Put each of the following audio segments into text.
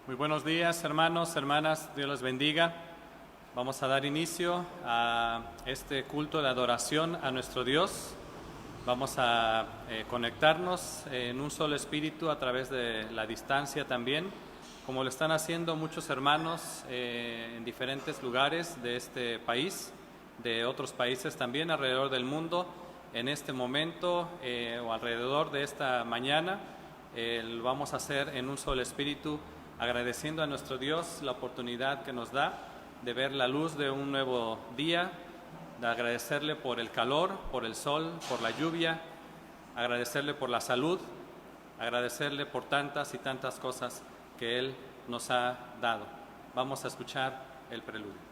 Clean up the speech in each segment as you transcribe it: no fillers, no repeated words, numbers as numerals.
Muy buenos días, hermanos, hermanas, Dios los bendiga. Vamos a dar inicio a este culto de adoración a nuestro Dios. Vamos a conectarnos en un solo espíritu a través de la distancia también, como lo están haciendo muchos hermanos en diferentes lugares de este país, de otros países también alrededor del mundo. En este momento o alrededor de esta mañana lo vamos a hacer en un solo espíritu, agradeciendo a nuestro Dios la oportunidad que nos da de ver la luz de un nuevo día, de agradecerle por el calor, por el sol, por la lluvia, agradecerle por la salud, agradecerle por tantas y tantas cosas que Él nos ha dado. Vamos a escuchar el preludio.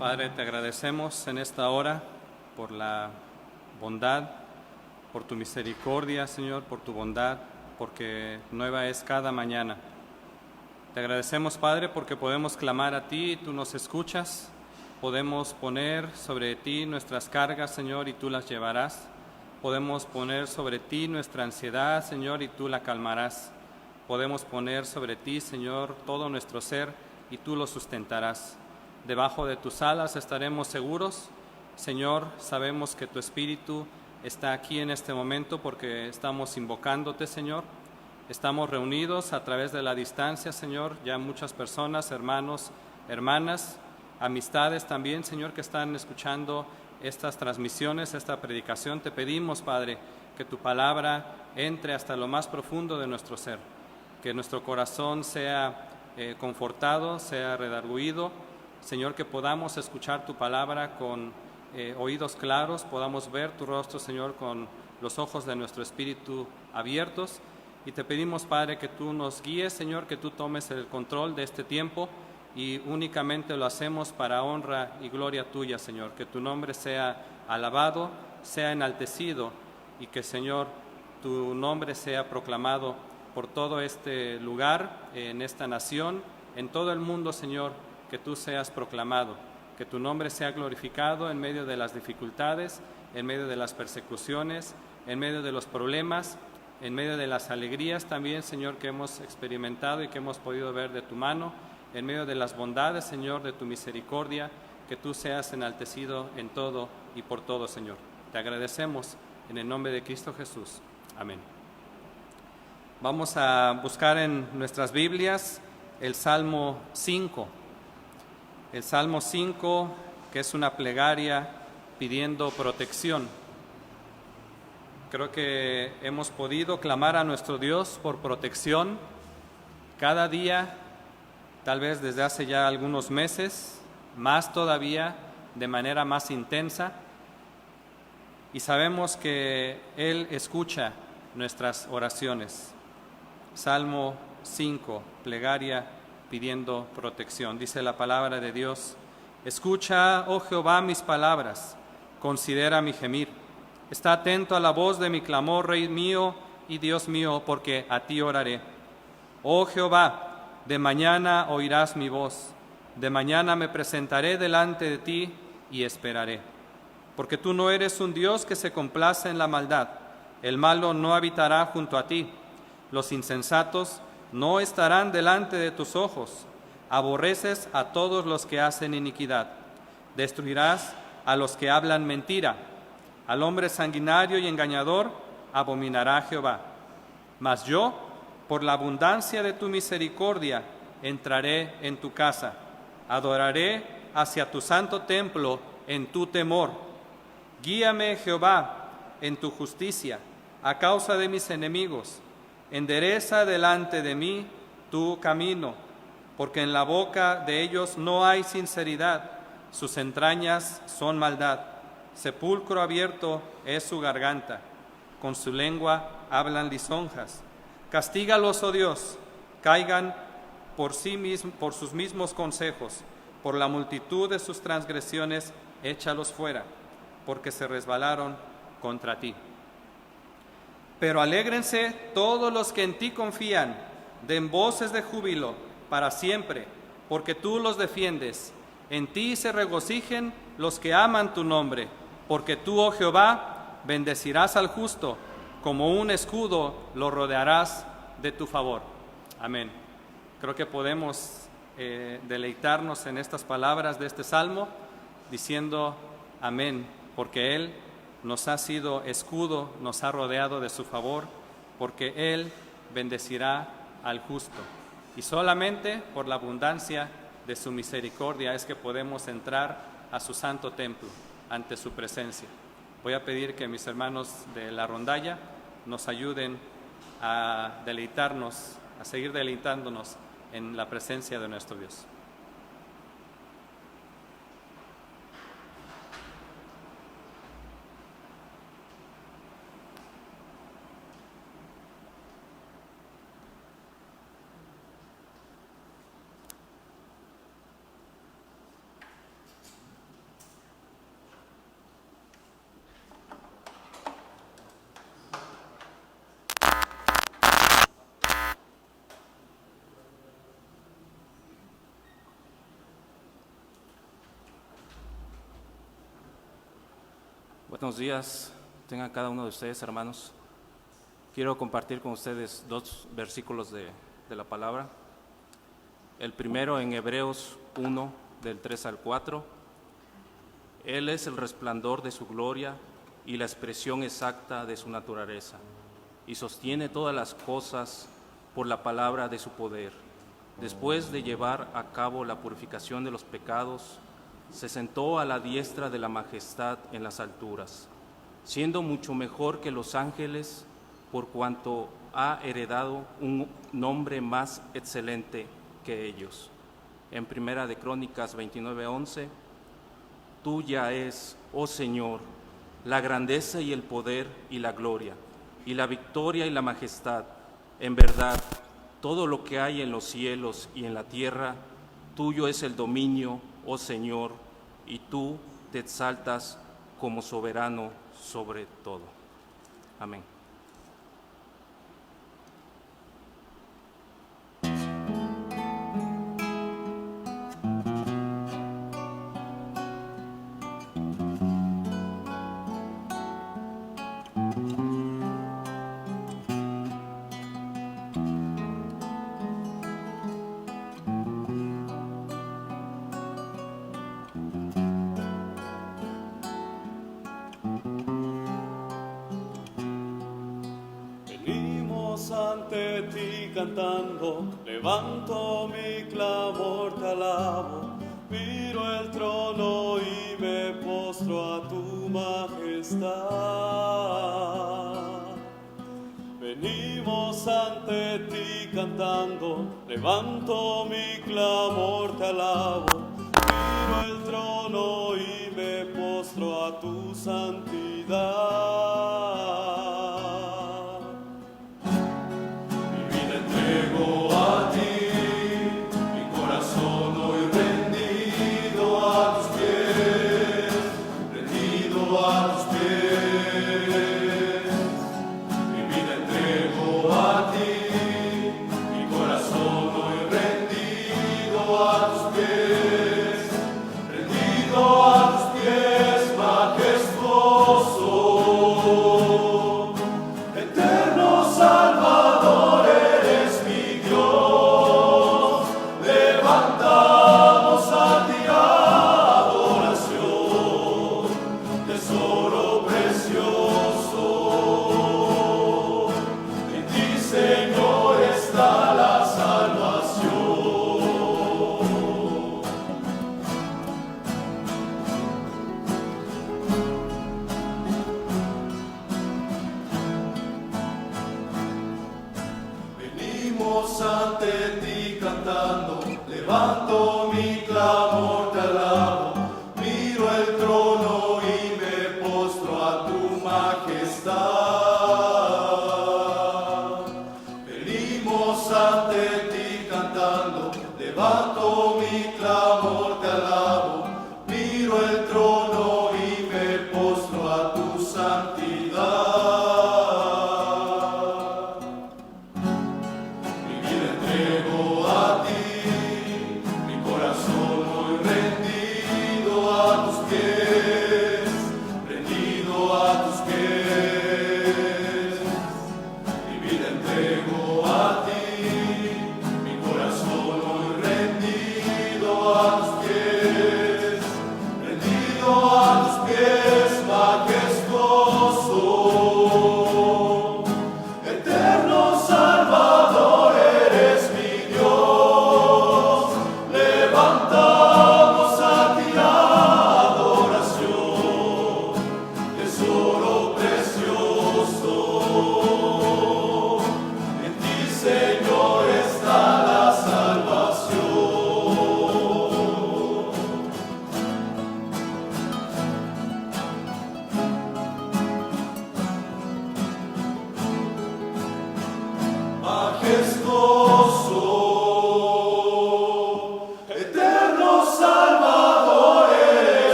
Padre, te agradecemos en esta hora por la bondad, por tu misericordia, Señor, por tu bondad, porque nueva es cada mañana. Te agradecemos, Padre, porque podemos clamar a ti y tú nos escuchas. Podemos poner sobre ti nuestras cargas, Señor, y tú las llevarás. Podemos poner sobre ti nuestra ansiedad, Señor, y tú la calmarás. Podemos poner sobre ti, Señor, todo nuestro ser y tú lo sustentarás. Debajo de tus alas estaremos seguros. Señor, sabemos que tu Espíritu está aquí en este momento porque estamos invocándote, Señor. Estamos reunidos a través de la distancia, Señor, ya muchas personas, hermanos, hermanas, amistades también, Señor, que están escuchando estas transmisiones, esta predicación. Te pedimos, Padre, que tu palabra entre hasta lo más profundo de nuestro ser, que nuestro corazón sea confortado, sea redarguido. Señor, que podamos escuchar tu palabra con oídos claros, podamos ver tu rostro, Señor, con los ojos de nuestro espíritu abiertos. Y te pedimos, Padre, que tú nos guíes, Señor, que tú tomes el control de este tiempo y únicamente lo hacemos para honra y gloria tuya, Señor. Que tu nombre sea alabado, sea enaltecido y que, Señor, tu nombre sea proclamado por todo este lugar, en esta nación, en todo el mundo, Señor, que tú seas proclamado, que tu nombre sea glorificado en medio de las dificultades, en medio de las persecuciones, en medio de los problemas, en medio de las alegrías también, Señor, que hemos experimentado y que hemos podido ver de tu mano, en medio de las bondades, Señor, de tu misericordia, que tú seas enaltecido en todo y por todo, Señor. Te agradecemos en el nombre de Cristo Jesús. Amén. Vamos a buscar en nuestras Biblias el Salmo 5. El Salmo 5, que es una plegaria pidiendo protección. Creo que hemos podido clamar a nuestro Dios por protección cada día, tal vez desde hace ya algunos meses, más todavía, de manera más intensa, y sabemos que Él escucha nuestras oraciones. Salmo 5, plegaria pidiendo protección. Dice la palabra de Dios: escucha, oh Jehová, mis palabras, considera mi gemir. Está atento a la voz de mi clamor, Rey mío y Dios mío, porque a ti oraré. Oh Jehová, de mañana oirás mi voz, de mañana me presentaré delante de ti y esperaré. Porque tú no eres un Dios que se complace en la maldad, el malo no habitará junto a ti, los insensatos no estarán delante de tus ojos. Aborreces a todos los que hacen iniquidad. Destruirás a los que hablan mentira. Al hombre sanguinario y engañador abominará Jehová. Mas yo, por la abundancia de tu misericordia, entraré en tu casa. Adoraré hacia tu santo templo en tu temor. Guíame, Jehová, en tu justicia, a causa de mis enemigos. Endereza delante de mí tu camino, porque en la boca de ellos no hay sinceridad, sus entrañas son maldad. Sepulcro abierto es su garganta, con su lengua hablan lisonjas. Castígalos, oh Dios, caigan por sus mismos consejos, por la multitud de sus transgresiones, échalos fuera, porque se resbalaron contra ti. Pero alégrense todos los que en ti confían, den voces de júbilo para siempre, porque tú los defiendes. En ti se regocijen los que aman tu nombre, porque tú, oh Jehová, bendecirás al justo, como un escudo lo rodearás de tu favor. Amén. Creo que podemos deleitarnos en estas palabras de este salmo, diciendo amén, porque Él nos ha sido escudo, nos ha rodeado de su favor, porque Él bendecirá al justo. Y solamente por la abundancia de su misericordia es que podemos entrar a su santo templo, ante su presencia. Voy a pedir que mis hermanos de la rondalla nos ayuden a deleitarnos, a seguir deleitándonos en la presencia de nuestro Dios. Buenos días, tengan cada uno de ustedes, hermanos. Quiero compartir con ustedes 2 versículos de la palabra. El primero en Hebreos 1, del 3 al 4. Él es el resplandor de su gloria y la expresión exacta de su naturaleza, y sostiene todas las cosas por la palabra de su poder. Después de llevar a cabo la purificación de los pecados, se sentó a la diestra de la majestad en las alturas, siendo mucho mejor que los ángeles, por cuanto ha heredado un nombre más excelente que ellos. En Primera de Crónicas 29:11, tuya es, oh Señor, la grandeza y el poder y la gloria, y la victoria y la majestad. En verdad, todo lo que hay en los cielos y en la tierra, tuyo es el dominio, oh Señor, y tú te exaltas como soberano sobre todo. Amén. Ante ti cantando, levanto mi clamor, te alabo, miro el trono y me postro a tu majestad. Venimos ante ti cantando, levanto mi clamor, te alabo, miro el trono y me postro a tu santidad. Ante ti cantando, levanto mi clamor, te alabo, miro el trono y me postro a tu majestad. Venimos ante ti cantando, levanto mi clamor, te alabo, miro el trono y me postro a tu santidad.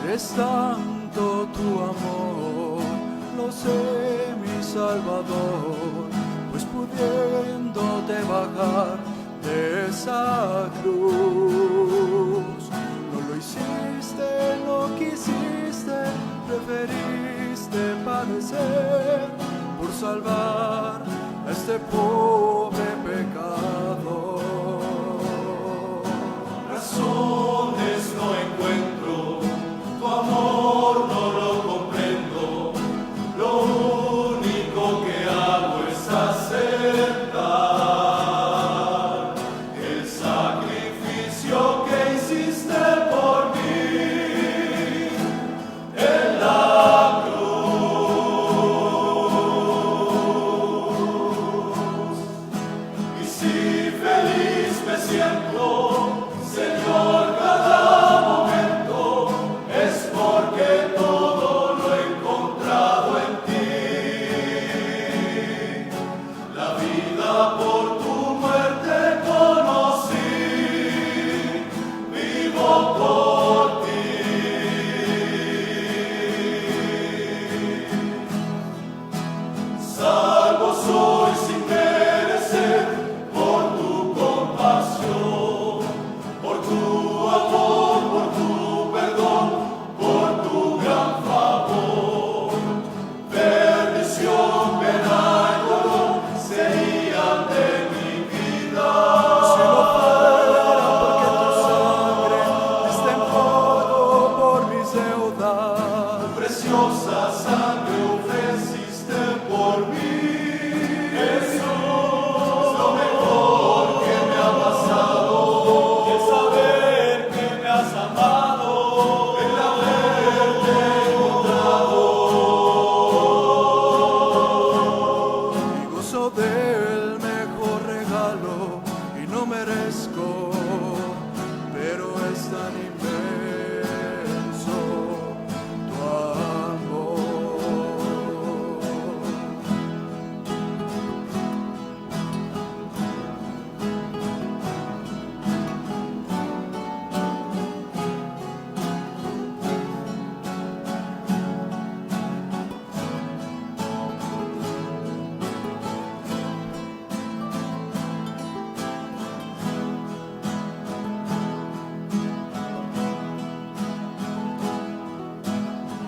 Es tanto tu amor, lo sé, mi Salvador, pues pudiéndote bajar de esa cruz, no lo hiciste, no quisiste, preferiste padecer por salvar a este pobre pecador. Razones no encuentro, tu amor no lo comprendo, lo único que hago es aceptar el sacrificio que hiciste por mí en la cruz. Y si feliz me siento, Señor, cada momento, es porque todo lo he encontrado en ti. La vida por tu muerte conocí, vivo por ti. Salvo soy sin merecer por tu compasión, por tu amor, por tu perdón, por tu gran favor. Perdición, pena y dolor serían de mi vida. Si no fuera porque tu sangre está en fuego por mis deudas, Tu preciosa sangre ofreciste por mí. Jesús, lo mejor que me ha pasado, el saber que me has amado, el haberte encontrado. y gozo del mejor regalo y no merezco, pero es tan inmenso tu amor.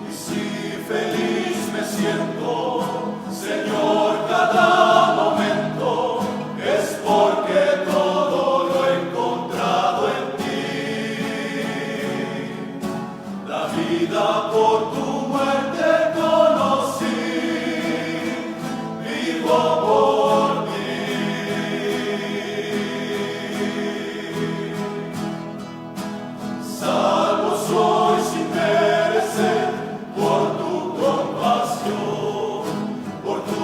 Y si feliz me siento, Señor, cada momento, es porque todo lo he encontrado en ti. La vida por tu muerte conocí, vivo por ti. Salvo soy sin merecer por tu compasión, por tu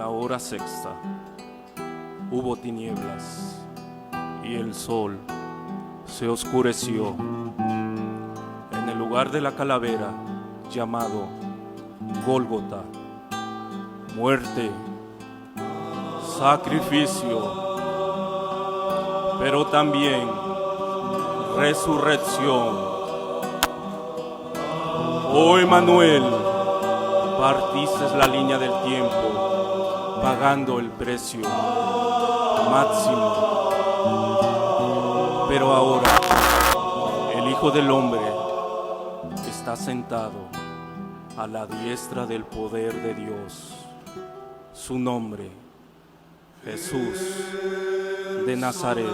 la hora sexta hubo tinieblas y el sol se oscureció. En el lugar de la calavera llamado Gólgota, muerte, sacrificio, pero también resurrección. Oh Emmanuel, partiste la línea del tiempo, pagando el precio máximo. Pero ahora el Hijo del Hombre está sentado a la diestra del poder de Dios. Su nombre, Jesús de Nazaret.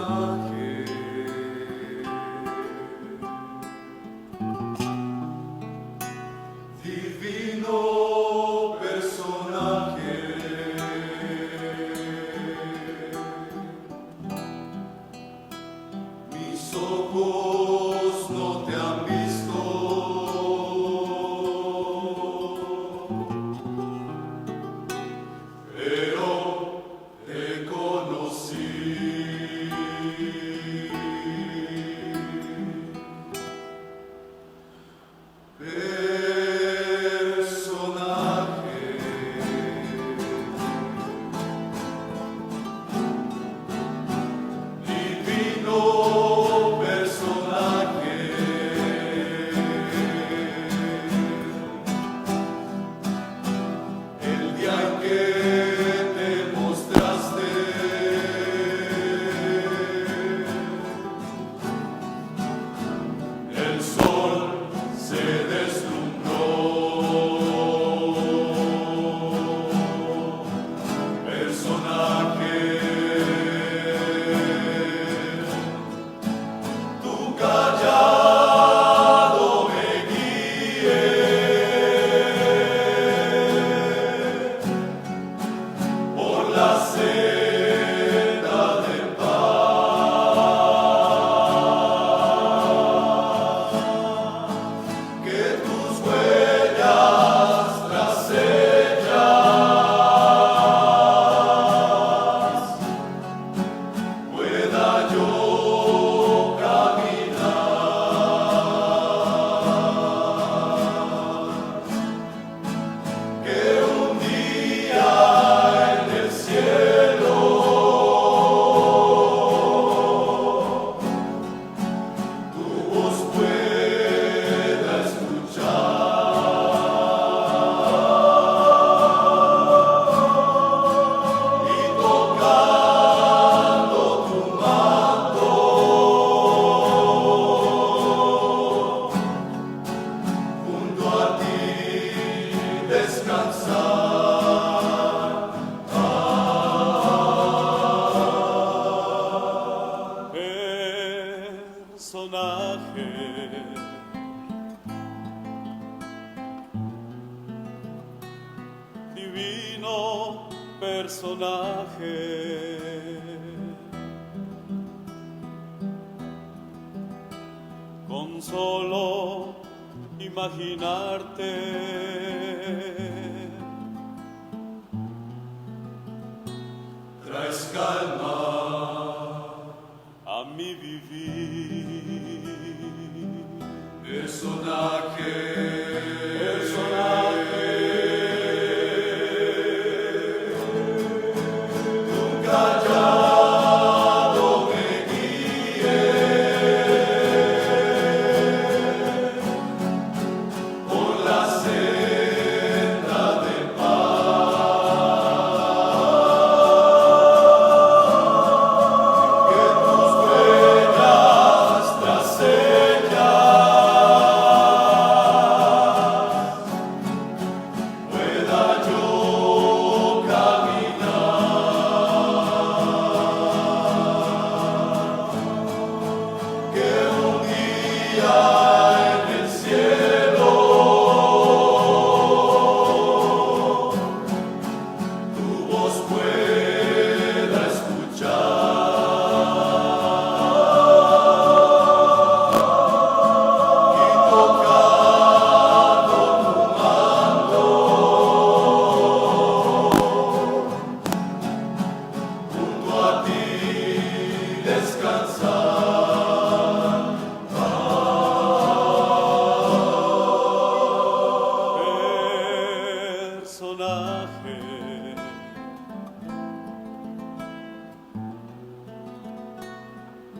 Divino personaje, con solo imaginarte traes calma a mi vivir. Personaje.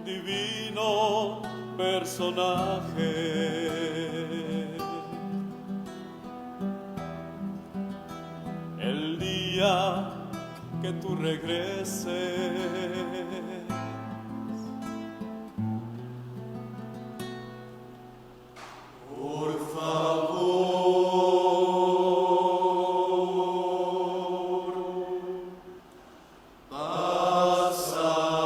divino personaje. El día que tú regreses, por favor, pasa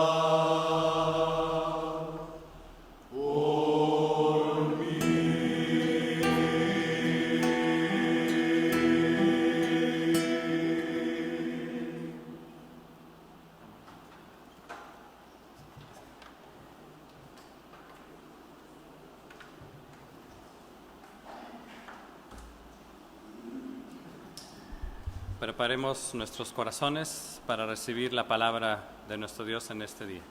por mí. Preparemos nuestros corazones para recibir la palabra de nuestro Dios en este día.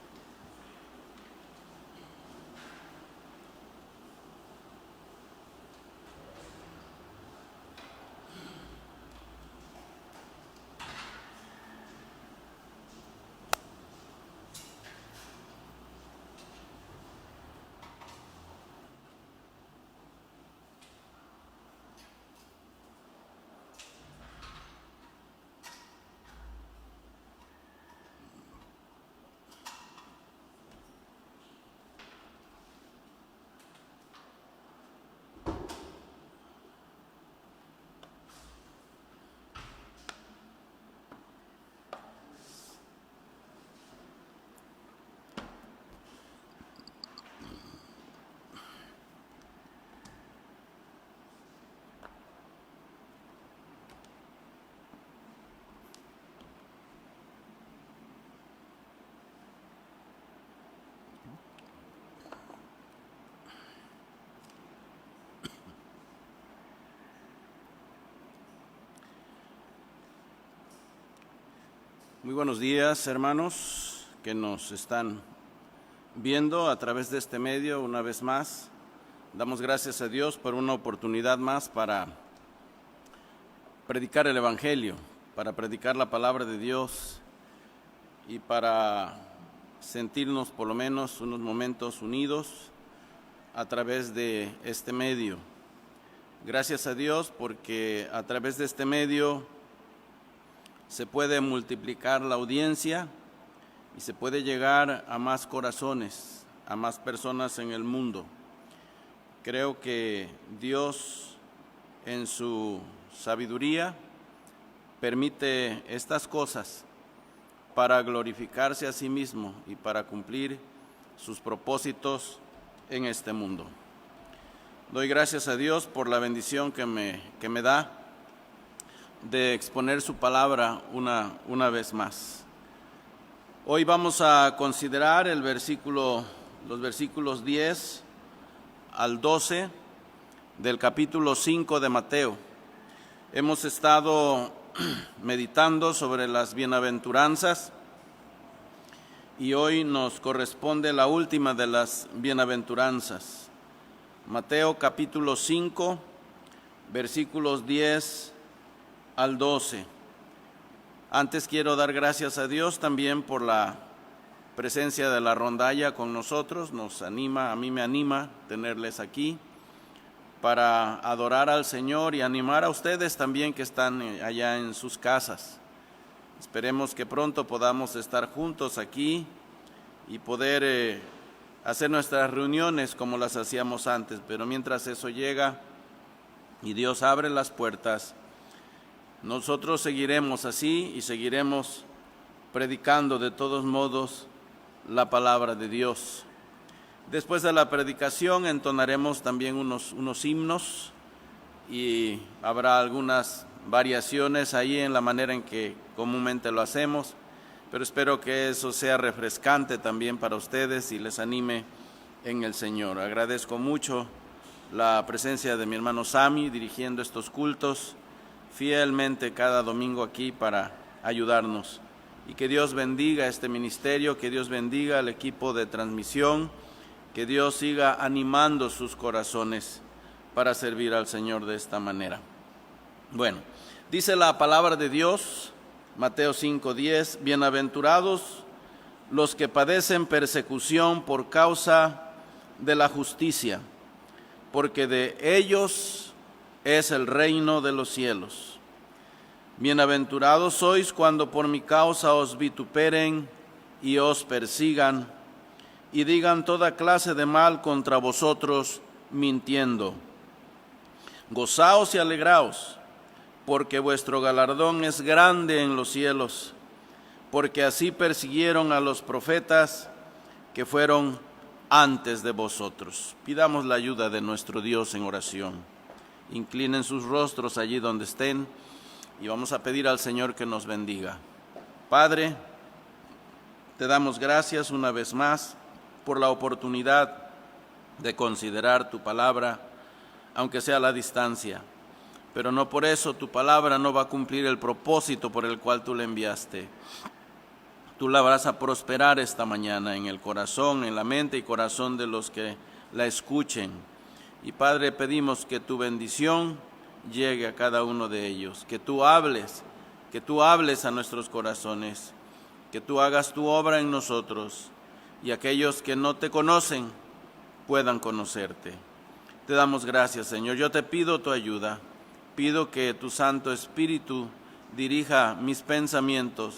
Muy buenos días, hermanos que nos están viendo a través de este medio una vez más. Damos gracias a Dios por una oportunidad más para predicar el Evangelio, para predicar la palabra de Dios y para sentirnos por lo menos unos momentos unidos a través de este medio. Gracias a Dios porque a través de este medio se puede multiplicar la audiencia y se puede llegar a más corazones, a más personas en el mundo. Creo que Dios, en su sabiduría, permite estas cosas para glorificarse a sí mismo y para cumplir sus propósitos en este mundo. Doy gracias a Dios por la bendición que me da de exponer su palabra una vez más. Hoy vamos a considerar los versículos 10 al 12 del capítulo 5 de Mateo. Hemos estado meditando sobre las bienaventuranzas y hoy nos corresponde la última de las bienaventuranzas. Mateo capítulo 5, versículos 10 al 12. Antes quiero dar gracias a Dios también por la presencia de la rondalla con nosotros. A mí me anima tenerles aquí para adorar al Señor y animar a ustedes también que están allá en sus casas. Esperemos que pronto podamos estar juntos aquí y poder hacer nuestras reuniones como las hacíamos antes, pero mientras eso llega y Dios abre las puertas, nosotros seguiremos así y seguiremos predicando de todos modos la palabra de Dios. Después de la predicación entonaremos también unos himnos y habrá algunas variaciones ahí en la manera en que comúnmente lo hacemos, pero espero que eso sea refrescante también para ustedes y les anime en el Señor. Agradezco mucho la presencia de mi hermano Sami dirigiendo estos cultos fielmente cada domingo aquí para ayudarnos. Y que Dios bendiga este ministerio, que Dios bendiga al equipo de transmisión, que Dios siga animando sus corazones para servir al Señor de esta manera. Bueno, dice la palabra de Dios, Mateo 5:10, bienaventurados los que padecen persecución por causa de la justicia, porque de ellos es el reino de los cielos. Bienaventurados sois cuando por mi causa os vituperen y os persigan, y digan toda clase de mal contra vosotros, mintiendo. Gozaos y alegraos, porque vuestro galardón es grande en los cielos, porque así persiguieron a los profetas que fueron antes de vosotros. Pidamos la ayuda de nuestro Dios en oración. Inclinen sus rostros allí donde estén y vamos a pedir al Señor que nos bendiga. Padre, te damos gracias una vez más por la oportunidad de considerar tu palabra, aunque sea a la distancia. Pero no por eso tu palabra no va a cumplir el propósito por el cual tú la enviaste. Tú la vas a prosperar esta mañana en el corazón, en la mente y corazón de los que la escuchen. Y Padre, pedimos que tu bendición llegue a cada uno de ellos, que tú hables a nuestros corazones, que tú hagas tu obra en nosotros y aquellos que no te conocen puedan conocerte. Te damos gracias, Señor. Yo te pido tu ayuda. Pido que tu Santo Espíritu dirija mis pensamientos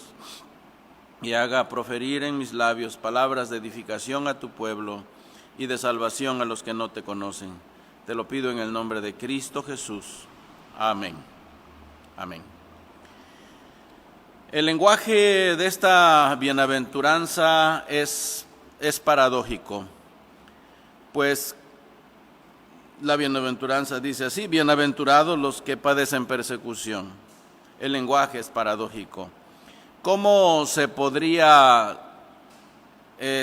y haga proferir en mis labios palabras de edificación a tu pueblo y de salvación a los que no te conocen. Te lo pido en el nombre de Cristo Jesús. Amén. Amén. El lenguaje de esta bienaventuranza es paradójico, pues la bienaventuranza dice así: bienaventurados los que padecen persecución. El lenguaje es paradójico. ¿Cómo se podría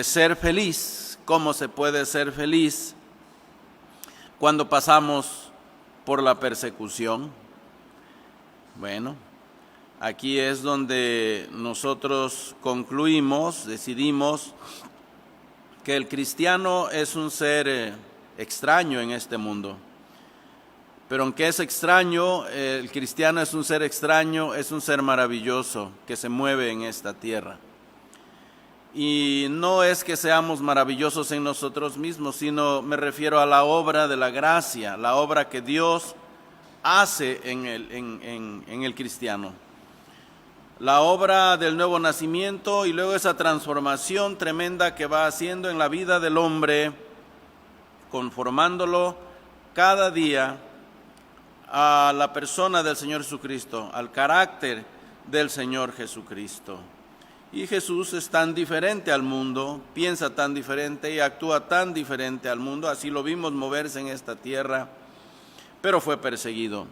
ser feliz? ¿Cómo se puede ser feliz cuando pasamos por la persecución? Bueno, aquí es donde nosotros concluimos, decidimos que el cristiano es un ser extraño en este mundo. Pero aunque es extraño, el cristiano es un ser extraño, es un ser maravilloso que se mueve en esta tierra. Y no es que seamos maravillosos en nosotros mismos, sino me refiero a la obra de la gracia, la obra que Dios hace en el cristiano. La obra del nuevo nacimiento y luego esa transformación tremenda que va haciendo en la vida del hombre, conformándolo cada día a la persona del Señor Jesucristo, al carácter del Señor Jesucristo. Y Jesús es tan diferente al mundo, piensa tan diferente y actúa tan diferente al mundo, así lo vimos moverse en esta tierra, pero fue perseguido.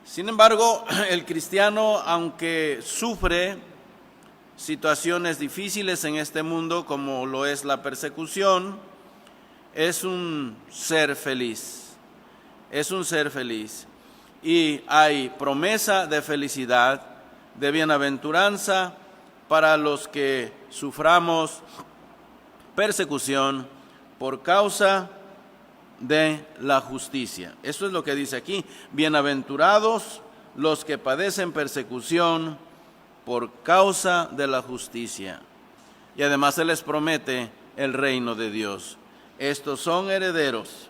Sin embargo, el cristiano, aunque sufre situaciones difíciles en este mundo, como lo es la persecución, es un ser feliz, es un ser feliz. Y hay promesa de felicidad, de bienaventuranza para los que suframos persecución por causa de la justicia. Eso es lo que dice aquí: bienaventurados los que padecen persecución por causa de la justicia. Y además se les promete el reino de Dios. Estos son herederos,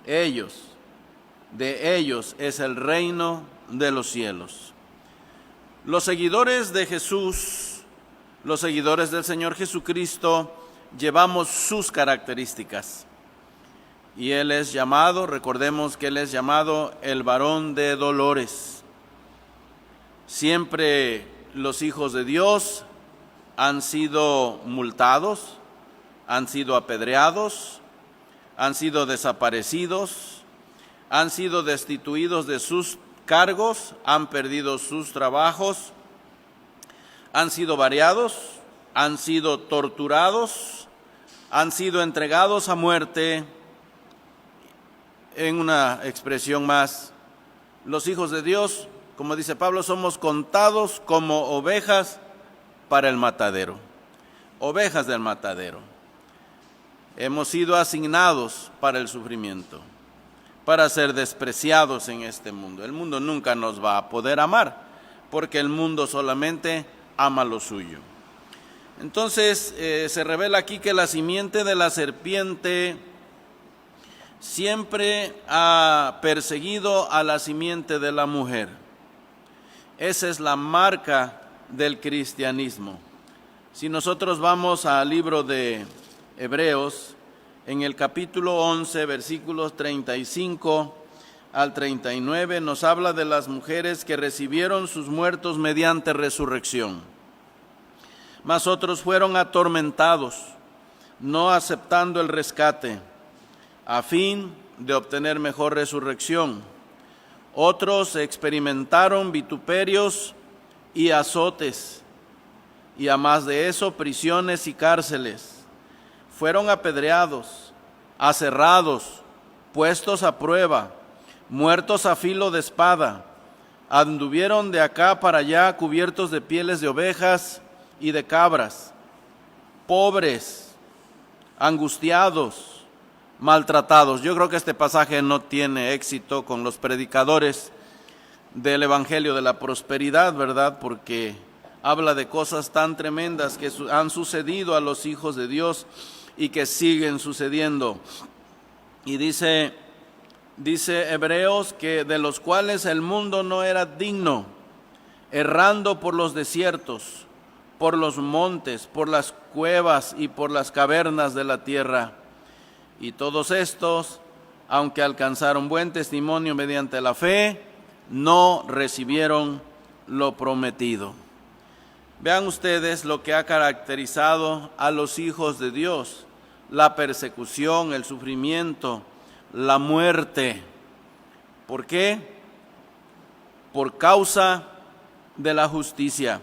de ellos es el reino de los cielos. Los seguidores de Jesús, los seguidores del Señor Jesucristo, llevamos sus características. Y Él es llamado, recordemos que Él es llamado el varón de dolores. Siempre los hijos de Dios han sido multados, han sido apedreados, han sido desaparecidos, han sido destituidos de sus cargos, han perdido sus trabajos, han sido variados, han sido torturados, han sido entregados a muerte. En una expresión más, los hijos de Dios, como dice Pablo, somos contados como ovejas para el matadero, ovejas del matadero. Hemos sido asignados para el sufrimiento, para ser despreciados en este mundo. El mundo nunca nos va a poder amar, porque el mundo solamente ama lo suyo. Entonces se revela aquí que la simiente de la serpiente siempre ha perseguido a la simiente de la mujer. Esa es la marca del cristianismo. Si nosotros vamos al libro de Hebreos, en el capítulo 11, versículos 35 al 39, nos habla de las mujeres que recibieron sus muertos mediante resurrección. Mas otros fueron atormentados, no aceptando el rescate, a fin de obtener mejor resurrección. Otros experimentaron vituperios y azotes, y a más de eso, prisiones y cárceles. Fueron apedreados, aserrados, puestos a prueba, muertos a filo de espada. Anduvieron de acá para allá cubiertos de pieles de ovejas y de cabras, pobres, angustiados, maltratados. Yo creo que este pasaje no tiene éxito con los predicadores del Evangelio de la Prosperidad, ¿verdad? Porque habla de cosas tan tremendas que han sucedido a los hijos de Dios y que siguen sucediendo. Y dice Hebreos que de los cuales el mundo no era digno, errando por los desiertos, por los montes, por las cuevas y por las cavernas de la tierra. Y todos estos, aunque alcanzaron buen testimonio mediante la fe, no recibieron lo prometido. Vean ustedes lo que ha caracterizado a los hijos de Dios: la persecución, el sufrimiento, la muerte. ¿Por qué? Por causa de la justicia.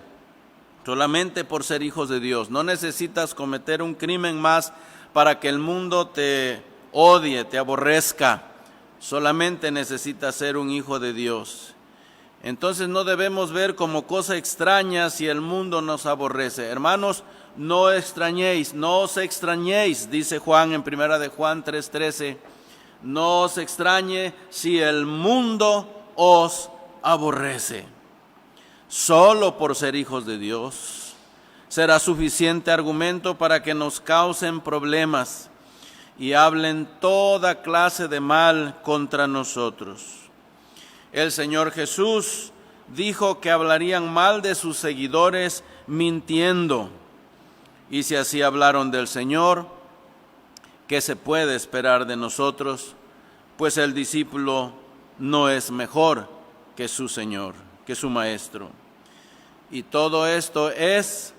Solamente por ser hijos de Dios. No necesitas cometer un crimen más para que el mundo te odie, te aborrezca. Solamente necesitas ser un hijo de Dios. Entonces no debemos ver como cosa extraña si el mundo nos aborrece. Hermanos, no extrañéis, no os extrañéis, dice Juan en 1 de Juan 3:13. No os extrañe si el mundo os aborrece. Solo por ser hijos de Dios será suficiente argumento para que nos causen problemas y hablen toda clase de mal contra nosotros. El Señor Jesús dijo que hablarían mal de sus seguidores mintiendo. Y si así hablaron del Señor, ¿qué se puede esperar de nosotros? Pues el discípulo no es mejor que su Señor, que su Maestro. Y todo esto es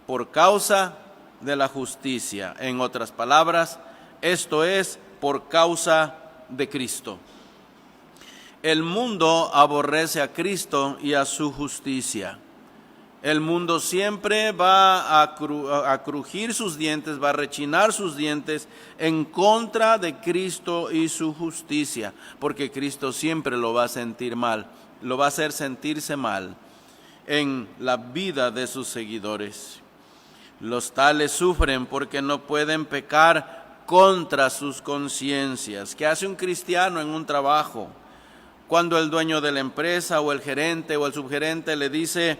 por causa de la justicia. En otras palabras, esto es por causa de Cristo. El mundo aborrece a Cristo y a su justicia. El mundo siempre va a crujir sus dientes, va a rechinar sus dientes en contra de Cristo y su justicia, porque Cristo siempre lo va a sentir mal, lo va a hacer sentirse mal en la vida de sus seguidores. Los tales sufren porque no pueden pecar contra sus conciencias. ¿Qué hace un cristiano en un trabajo? Cuando el dueño de la empresa o el gerente o el subgerente le dice: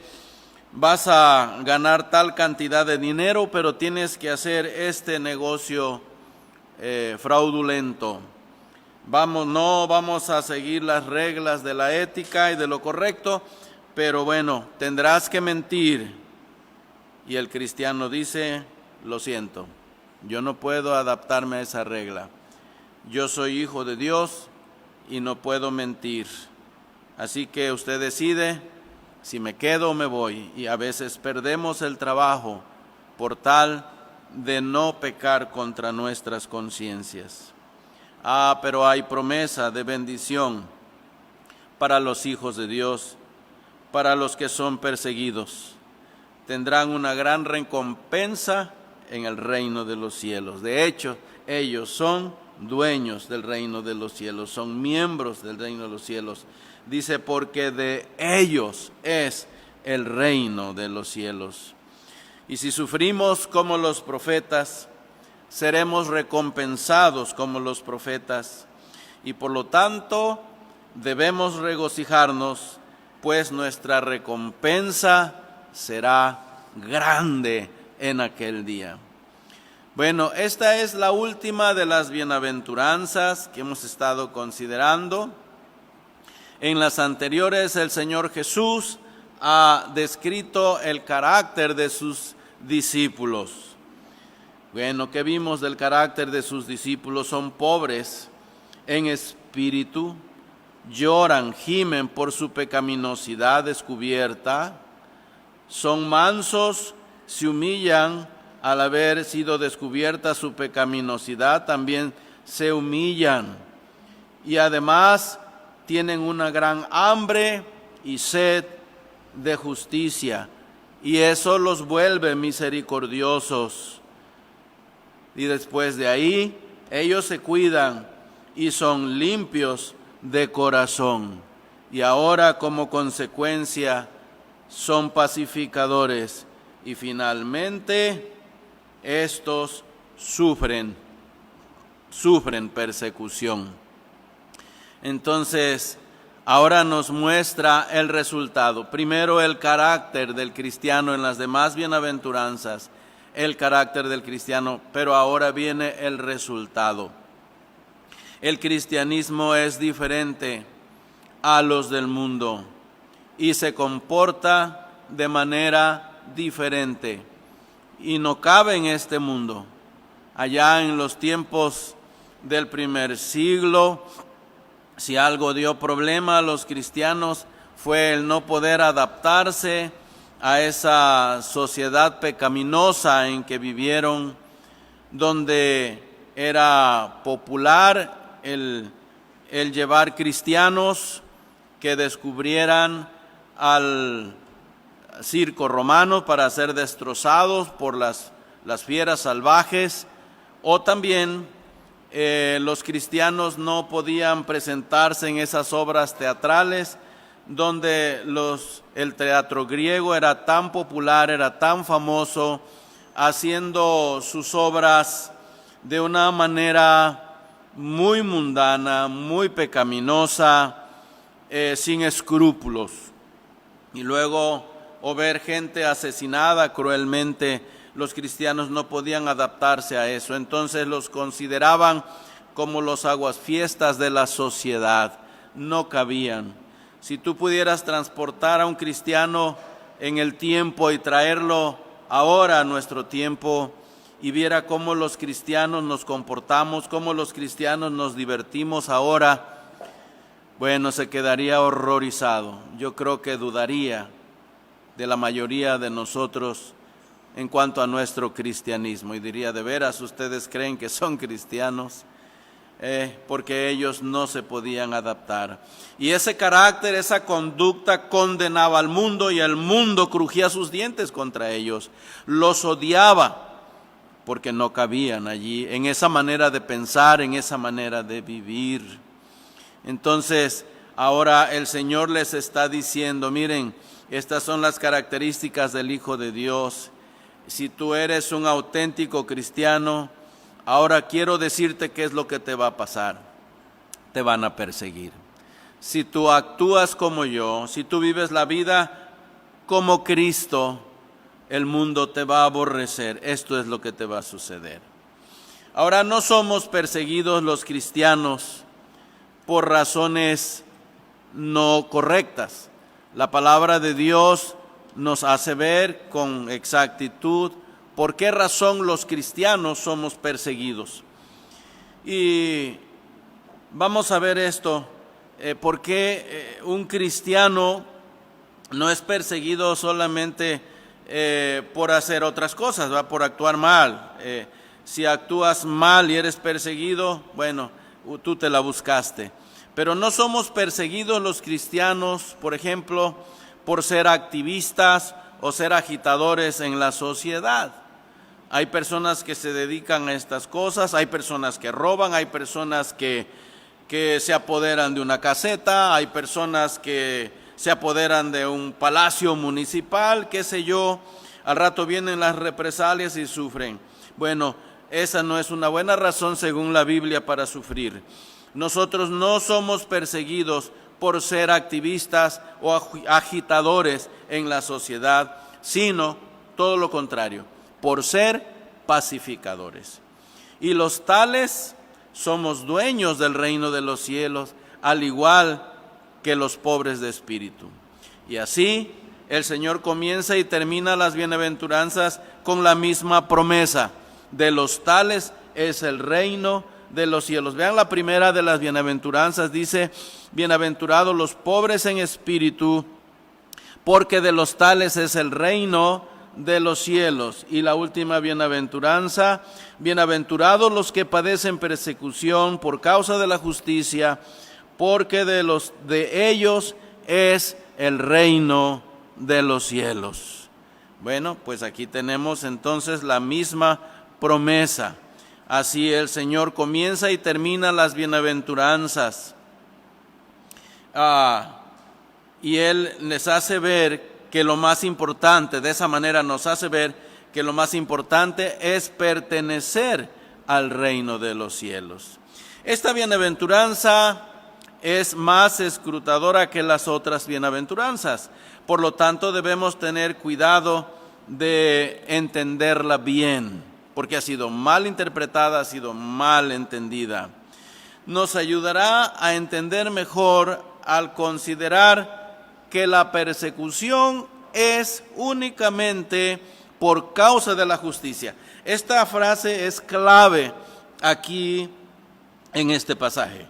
vas a ganar tal cantidad de dinero, pero tienes que hacer este negocio fraudulento. No vamos a seguir las reglas de la ética y de lo correcto, pero bueno, tendrás que mentir. Y el cristiano dice: lo siento, yo no puedo adaptarme a esa regla. Yo soy hijo de Dios y no puedo mentir. Así que usted decide si me quedo o me voy. Y a veces perdemos el trabajo por tal de no pecar contra nuestras conciencias. Pero hay promesa de bendición para los hijos de Dios, para los que son perseguidos. Tendrán una gran recompensa en el reino de los cielos. De hecho, ellos son dueños del reino de los cielos, son miembros del reino de los cielos. Dice: porque de ellos es el reino de los cielos. Y si sufrimos como los profetas, seremos recompensados como los profetas. Y por lo tanto, debemos regocijarnos, pues nuestra recompensa será grande en aquel día. Bueno, esta es la última de las bienaventuranzas que hemos estado considerando. En las anteriores el Señor Jesús ha descrito el carácter de sus discípulos. Bueno, ¿qué vimos del carácter de sus discípulos? Son pobres en espíritu, lloran, gimen por su pecaminosidad descubierta, son mansos, se humillan al haber sido descubierta su pecaminosidad, también se humillan y además tienen una gran hambre y sed de justicia, y eso los vuelve misericordiosos. Y después de ahí, ellos se cuidan y son limpios de corazón. Y ahora, como consecuencia, son pacificadores. Y finalmente, estos sufren persecución. Entonces, ahora nos muestra el resultado. Primero, el carácter del cristiano en las demás bienaventuranzas, el carácter del cristiano, pero ahora viene el resultado. El cristianismo es diferente a los del mundo y se comporta de manera diferente y no cabe en este mundo. Allá en los tiempos del primer siglo, si algo dio problema a los cristianos fue el no poder adaptarse a esa sociedad pecaminosa en que vivieron, donde era popular el llevar cristianos que descubrieran al circo romano para ser destrozados por las fieras salvajes, o también los cristianos no podían presentarse en esas obras teatrales donde el teatro griego era tan popular, era tan famoso, haciendo sus obras de una manera muy mundana, muy pecaminosa, sin escrúpulos. Y luego, o ver gente asesinada cruelmente, los cristianos no podían adaptarse a eso. Entonces los consideraban como los aguafiestas de la sociedad, no cabían. Si tú pudieras transportar a un cristiano en el tiempo y traerlo ahora a nuestro tiempo y viera cómo los cristianos nos comportamos, cómo los cristianos nos divertimos ahora, bueno, se quedaría horrorizado. Yo creo que dudaría de la mayoría de nosotros en cuanto a nuestro cristianismo y diría, ¿de veras ustedes creen que son cristianos? Porque ellos no se podían adaptar. Y ese carácter, esa conducta condenaba al mundo y el mundo crujía sus dientes contra ellos. Los odiaba porque no cabían allí, en esa manera de pensar, en esa manera de vivir. Entonces, ahora el Señor les está diciendo, miren, estas son las características del Hijo de Dios. Si tú eres un auténtico cristiano, ahora quiero decirte qué es lo que te va a pasar. Te van a perseguir. Si tú actúas como yo, si tú vives la vida como Cristo, el mundo te va a aborrecer. Esto es lo que te va a suceder. Ahora, no somos perseguidos los cristianos por razones no correctas. La palabra de Dios nos hace ver con exactitud por qué razón los cristianos somos perseguidos. Y vamos a ver esto, por qué un cristiano no es perseguido solamente por hacer otras cosas, ¿va? Por actuar mal. Si actúas mal y eres perseguido, bueno, tú te la buscaste. Pero no somos perseguidos los cristianos, por ejemplo, por ser activistas o ser agitadores en la sociedad. Hay personas que se dedican a estas cosas, hay personas que roban, hay personas que se apoderan de una caseta, hay personas que se apoderan de un palacio municipal, qué sé yo, al rato vienen las represalias y sufren. Bueno, esa no es una buena razón según la Biblia para sufrir. Nosotros no somos perseguidos por ser activistas o agitadores en la sociedad, sino todo lo contrario. por ser pacificadores. Y los tales somos dueños del reino de los cielos, al igual que los pobres de espíritu. Y así el Señor comienza y termina las bienaventuranzas con la misma promesa: de los tales es el reino de los cielos. Vean la primera de las bienaventuranzas, dice: bienaventurados los pobres en espíritu, porque de los tales es el reino de los cielos. Y la última bienaventuranza: bienaventurados los que padecen persecución por causa de la justicia, porque de ellos es el reino de los cielos. Bueno, pues aquí tenemos entonces la misma promesa. Así el Señor comienza y termina las bienaventuranzas. Y Él les hace ver que lo más importante, de esa manera nos hace ver que lo más importante es pertenecer al reino de los cielos. Esta bienaventuranza es más escrutadora que las otras bienaventuranzas. Por lo tanto, debemos tener cuidado de entenderla bien, porque ha sido mal interpretada, ha sido mal entendida. Nos ayudará a entender mejor al considerar que la persecución es únicamente por causa de la justicia. Esta frase es clave aquí en este pasaje,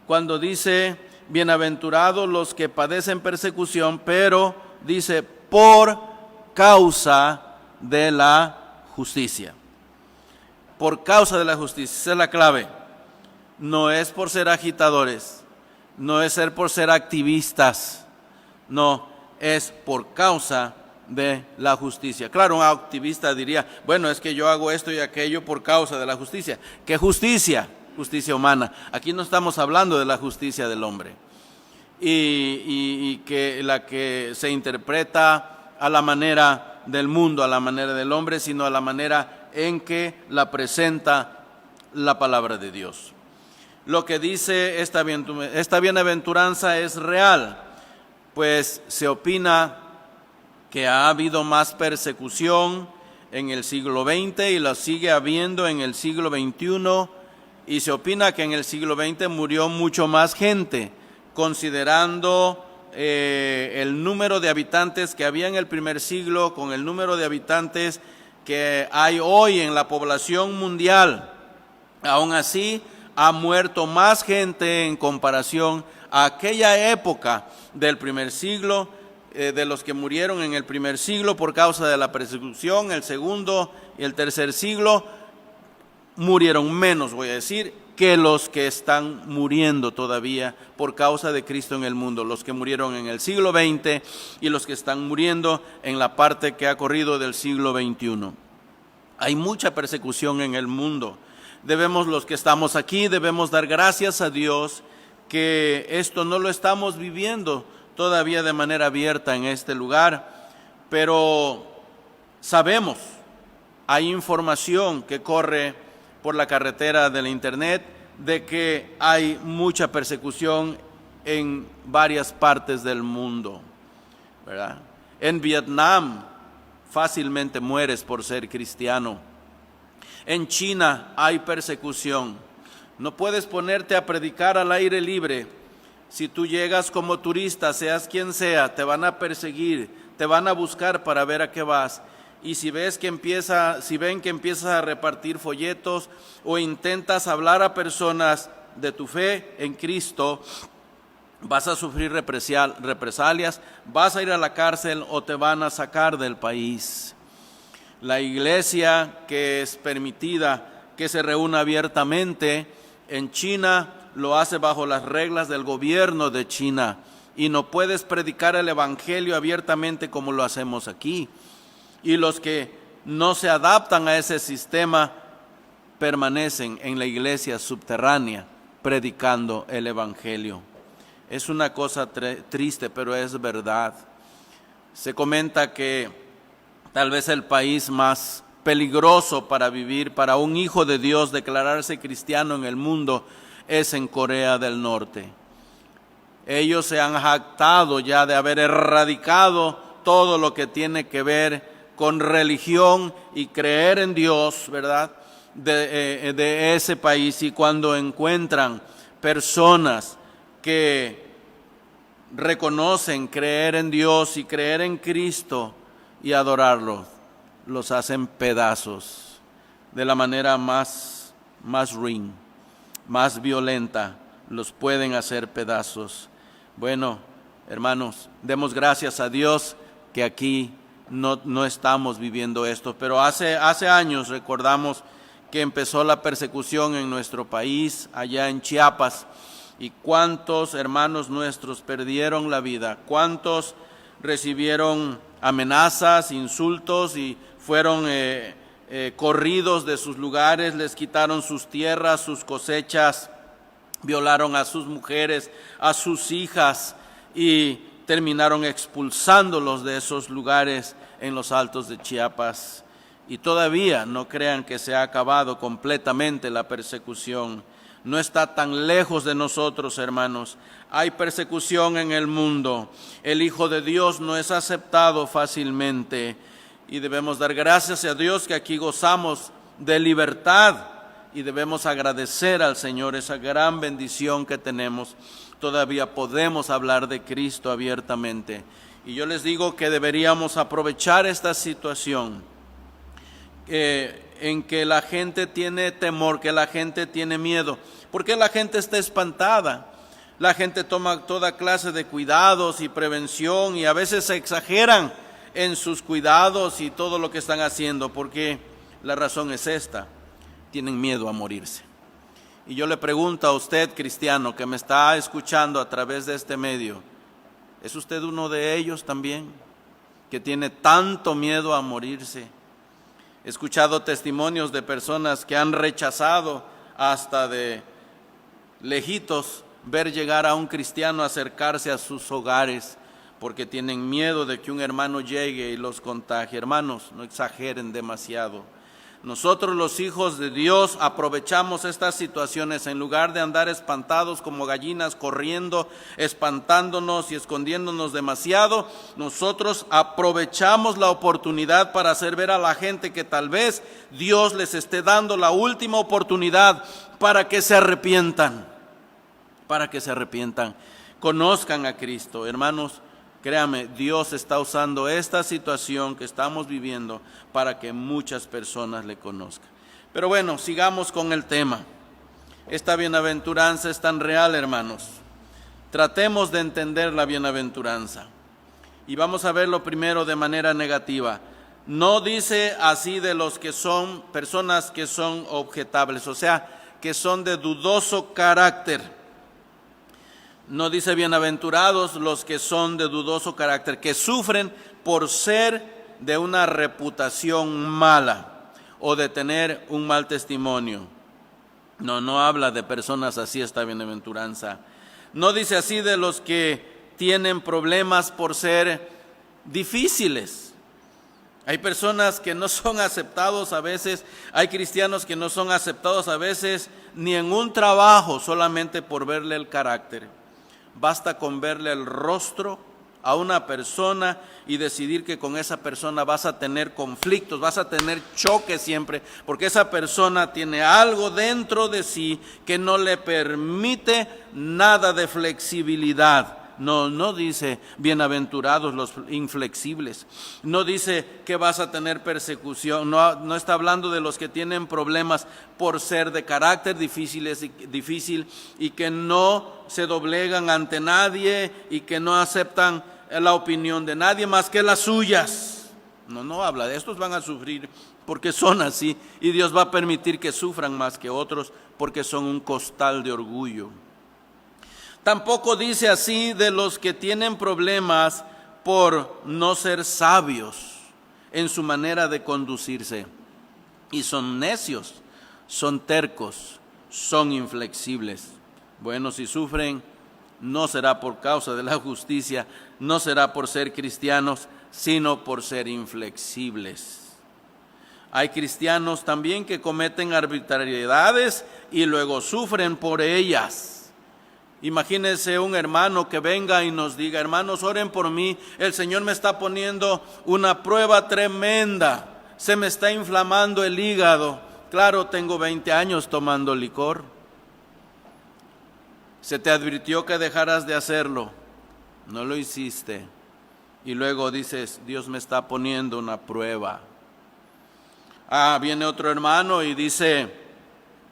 cuando dice: bienaventurados los que padecen persecución, pero dice: por causa de la justicia. Por causa de la justicia, esa es la clave. No es por ser agitadores, no es por ser activistas, no, es por causa de la justicia. Claro, un activista diría: bueno, es que yo hago esto y aquello por causa de la justicia. ¿Qué justicia? Justicia humana. Aquí no estamos hablando de la justicia del hombre, y que la que se interpreta a la manera del mundo, a la manera del hombre, sino a la manera en que la presenta la palabra de Dios. Lo que dice esta bienaventuranza es real, pues se opina que ha habido más persecución en el siglo XX y la sigue habiendo en el siglo XXI, y se opina que en el siglo XX murió mucho más gente, considerando el número de habitantes que había en el primer siglo con el número de habitantes que hay hoy en la población mundial. Aún así, ha muerto más gente en comparación a aquella época del primer siglo, de los que murieron en el primer siglo por causa de la persecución. El segundo y el tercer siglo murieron menos, voy a decir, que los que están muriendo todavía por causa de Cristo en el mundo, los que murieron en el siglo XX y los que están muriendo en la parte que ha corrido del siglo XXI. Hay mucha persecución en el mundo. Los que estamos aquí, debemos dar gracias a Dios que esto no lo estamos viviendo todavía de manera abierta en este lugar, pero sabemos, hay información que corre por la carretera de la internet de que hay mucha persecución en varias partes del mundo, ¿verdad? En Vietnam fácilmente mueres por ser cristiano. En China hay persecución. No puedes ponerte a predicar al aire libre. Si tú llegas como turista, seas quien sea, te van a perseguir, te van a buscar para ver a qué vas. Y si ven que empiezas a repartir folletos o intentas hablar a personas de tu fe en Cristo, vas a sufrir represalias, vas a ir a la cárcel o te van a sacar del país. La iglesia que es permitida que se reúna abiertamente en China lo hace bajo las reglas del gobierno de China, y no puedes predicar el evangelio abiertamente como lo hacemos aquí. Y los que no se adaptan a ese sistema permanecen en la iglesia subterránea predicando el evangelio. Es una cosa triste, pero es verdad. Se comenta que tal vez el país más peligroso para vivir, para un hijo de Dios declararse cristiano en el mundo, es en Corea del Norte. Ellos se han jactado ya de haber erradicado todo lo que tiene que ver con religión y creer en Dios, ¿verdad?, de ese país, y cuando encuentran personas que reconocen creer en Dios y creer en Cristo y adorarlo, los hacen pedazos de la manera más ruin, más violenta, los pueden hacer pedazos. Bueno, hermanos, demos gracias a Dios que aquí no estamos viviendo esto, pero hace años recordamos que empezó la persecución en nuestro país, allá en Chiapas, y cuántos hermanos nuestros perdieron la vida, cuántos recibieron amenazas, insultos y fueron corridos de sus lugares, les quitaron sus tierras, sus cosechas, violaron a sus mujeres, a sus hijas y terminaron expulsándolos de esos lugares en los altos de Chiapas. Y todavía no crean que se ha acabado completamente la persecución. No está tan lejos de nosotros, hermanos. Hay persecución en el mundo. El Hijo de Dios no es aceptado fácilmente. Y debemos dar gracias a Dios que aquí gozamos de libertad. Y debemos agradecer al Señor esa gran bendición que tenemos. Todavía podemos hablar de Cristo abiertamente. Y yo les digo que deberíamos aprovechar esta situación en que la gente tiene temor, que la gente tiene miedo, porque la gente está espantada. La gente toma toda clase de cuidados y prevención y a veces se exageran en sus cuidados y todo lo que están haciendo, porque la razón es esta: tienen miedo a morirse. Y yo le pregunto a usted, cristiano, que me está escuchando a través de este medio, ¿es usted uno de ellos también, que tiene tanto miedo a morirse? He escuchado testimonios de personas que han rechazado hasta de lejitos ver llegar a un cristiano acercarse a sus hogares porque tienen miedo de que un hermano llegue y los contagie. Hermanos, no exageren demasiado. Nosotros, los hijos de Dios, aprovechamos estas situaciones en lugar de andar espantados como gallinas, corriendo, espantándonos y escondiéndonos demasiado. Nosotros aprovechamos la oportunidad para hacer ver a la gente que tal vez Dios les esté dando la última oportunidad para que se arrepientan, conozcan a Cristo. Hermanos, créame, Dios está usando esta situación que estamos viviendo para que muchas personas le conozcan. Pero bueno, sigamos con el tema. Esta bienaventuranza es tan real, hermanos. Tratemos de entender la bienaventuranza. Y vamos a verlo primero de manera negativa. No dice así de los que son personas que son objetables, o sea, que son de dudoso carácter. No dice bienaventurados los que son de dudoso carácter, que sufren por ser de una reputación mala o de tener un mal testimonio. No habla de personas así esta bienaventuranza. No dice así de los que tienen problemas por ser difíciles. Hay personas que no son aceptados a veces, hay cristianos que no son aceptados a veces ni en un trabajo solamente por verle el carácter. Basta con verle el rostro a una persona y decidir que con esa persona vas a tener conflictos, vas a tener choques siempre, porque esa persona tiene algo dentro de sí que no le permite nada de flexibilidad. No dice bienaventurados los inflexibles, no dice que vas a tener persecución, no está hablando de los que tienen problemas por ser de carácter difícil y que no se doblegan ante nadie y que no aceptan la opinión de nadie más que las suyas. No habla de estos, van a sufrir porque son así y Dios va a permitir que sufran más que otros porque son un costal de orgullo. Tampoco dice así de los que tienen problemas por no ser sabios en su manera de conducirse. Y son necios, son tercos, son inflexibles. Bueno, si sufren, no será por causa de la justicia, no será por ser cristianos, sino por ser inflexibles. Hay cristianos también que cometen arbitrariedades y luego sufren por ellas. Imagínense un hermano que venga y nos diga: hermanos, oren por mí, el Señor me está poniendo una prueba tremenda, se me está inflamando el hígado. Claro, tengo 20 años tomando licor. Se te advirtió que dejaras de hacerlo, no lo hiciste. Y luego dices: Dios me está poniendo una prueba. Viene otro hermano y dice: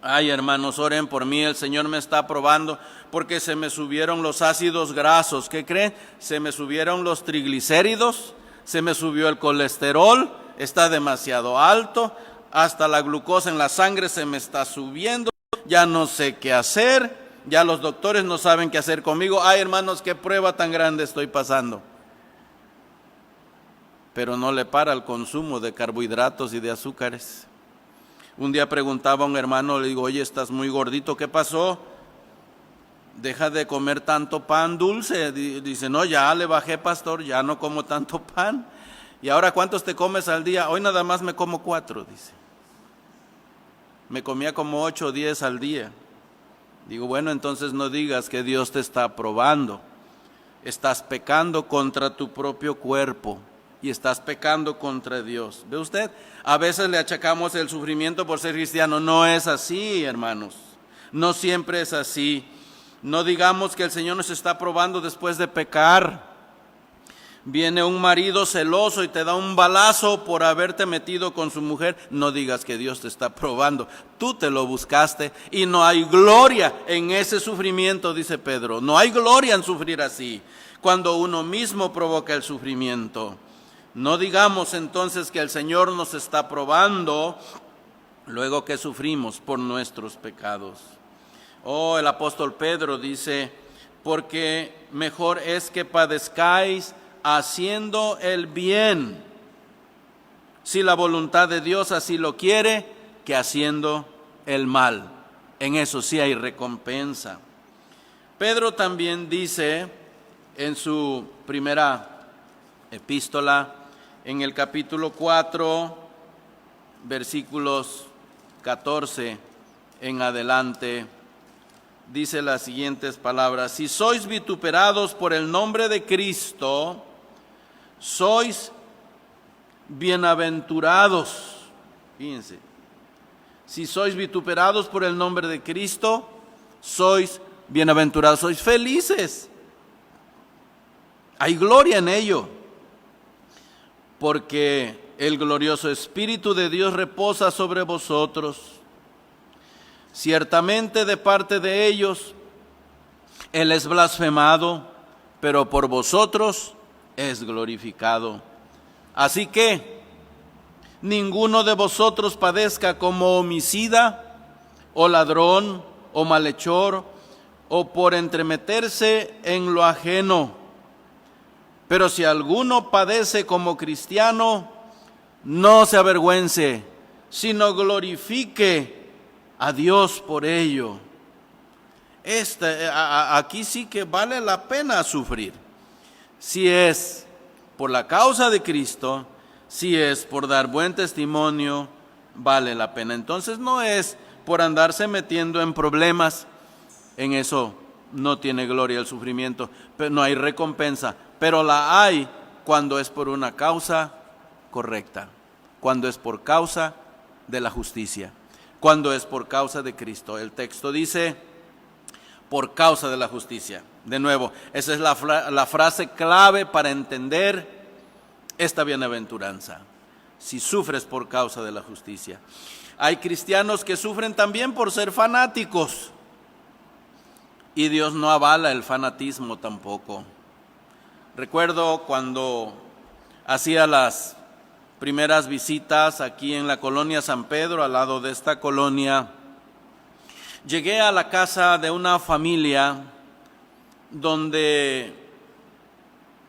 ay, hermanos, oren por mí, el Señor me está probando porque se me subieron los ácidos grasos. ¿Qué creen? Se me subieron los triglicéridos, se me subió el colesterol, está demasiado alto, hasta la glucosa en la sangre se me está subiendo, ya no sé qué hacer, ya los doctores no saben qué hacer conmigo. Ay, hermanos, qué prueba tan grande estoy pasando. Pero no le para el consumo de carbohidratos y de azúcares. Un día preguntaba a un hermano, le digo: oye, estás muy gordito, ¿qué pasó? Deja de comer tanto pan dulce. Dice: no, ya le bajé, pastor, ya no como tanto pan. ¿Y ahora cuántos te comes al día? Hoy nada más me como 4, dice. Me comía como 8 o 10 al día. Digo: bueno, entonces no digas que Dios te está probando. Estás pecando contra tu propio cuerpo y estás pecando contra Dios. ¿Ve usted? A veces le achacamos el sufrimiento por ser cristiano. No es así, hermanos. No siempre es así. No digamos que el Señor nos está probando después de pecar. Viene un marido celoso y te da un balazo por haberte metido con su mujer. No digas que Dios te está probando. Tú te lo buscaste y no hay gloria en ese sufrimiento, dice Pedro. No hay gloria en sufrir así, cuando uno mismo provoca el sufrimiento. No digamos entonces que el Señor nos está probando luego que sufrimos por nuestros pecados. El apóstol Pedro dice: porque mejor es que padezcáis haciendo el bien, si la voluntad de Dios así lo quiere, que haciendo el mal. En eso sí hay recompensa. Pedro también dice en su primera epístola, en el capítulo 4, versículos 14 en adelante, dice las siguientes palabras: si sois vituperados por el nombre de Cristo, sois bienaventurados. Fíjense, si sois vituperados por el nombre de Cristo, sois bienaventurados, sois felices. Hay gloria en ello, porque el glorioso Espíritu de Dios reposa sobre vosotros. Ciertamente de parte de ellos Él es blasfemado, pero por vosotros es glorificado. Así que ninguno de vosotros padezca como homicida, o ladrón, o malhechor, o por entremeterse en lo ajeno. Pero si alguno padece como cristiano, no se avergüence, sino glorifique a Dios por ello. Aquí sí que vale la pena sufrir. Si es por la causa de Cristo, si es por dar buen testimonio, vale la pena. Entonces no es por andarse metiendo en problemas. En eso no tiene gloria el sufrimiento, pero no hay recompensa. Pero la hay cuando es por una causa correcta, cuando es por causa de la justicia, cuando es por causa de Cristo. El texto dice: por causa de la justicia. De nuevo, esa es la frase clave para entender esta bienaventuranza. Si sufres por causa de la justicia. Hay cristianos que sufren también por ser fanáticos, y Dios no avala el fanatismo tampoco. Recuerdo cuando hacía las primeras visitas aquí en la colonia San Pedro, al lado de esta colonia, llegué a la casa de una familia donde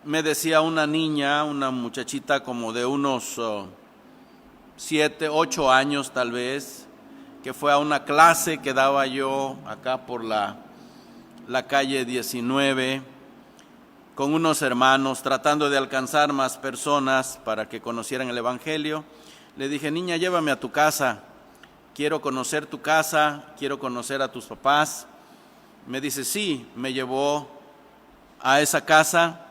me decía una niña, una muchachita como de unos 7, 8 años tal vez, que fue a una clase que daba yo acá por la calle 19, con unos hermanos, tratando de alcanzar más personas para que conocieran el Evangelio. Le dije: niña, llévame a tu casa, quiero conocer tu casa, quiero conocer a tus papás. Me dice, sí, me llevó a esa casa.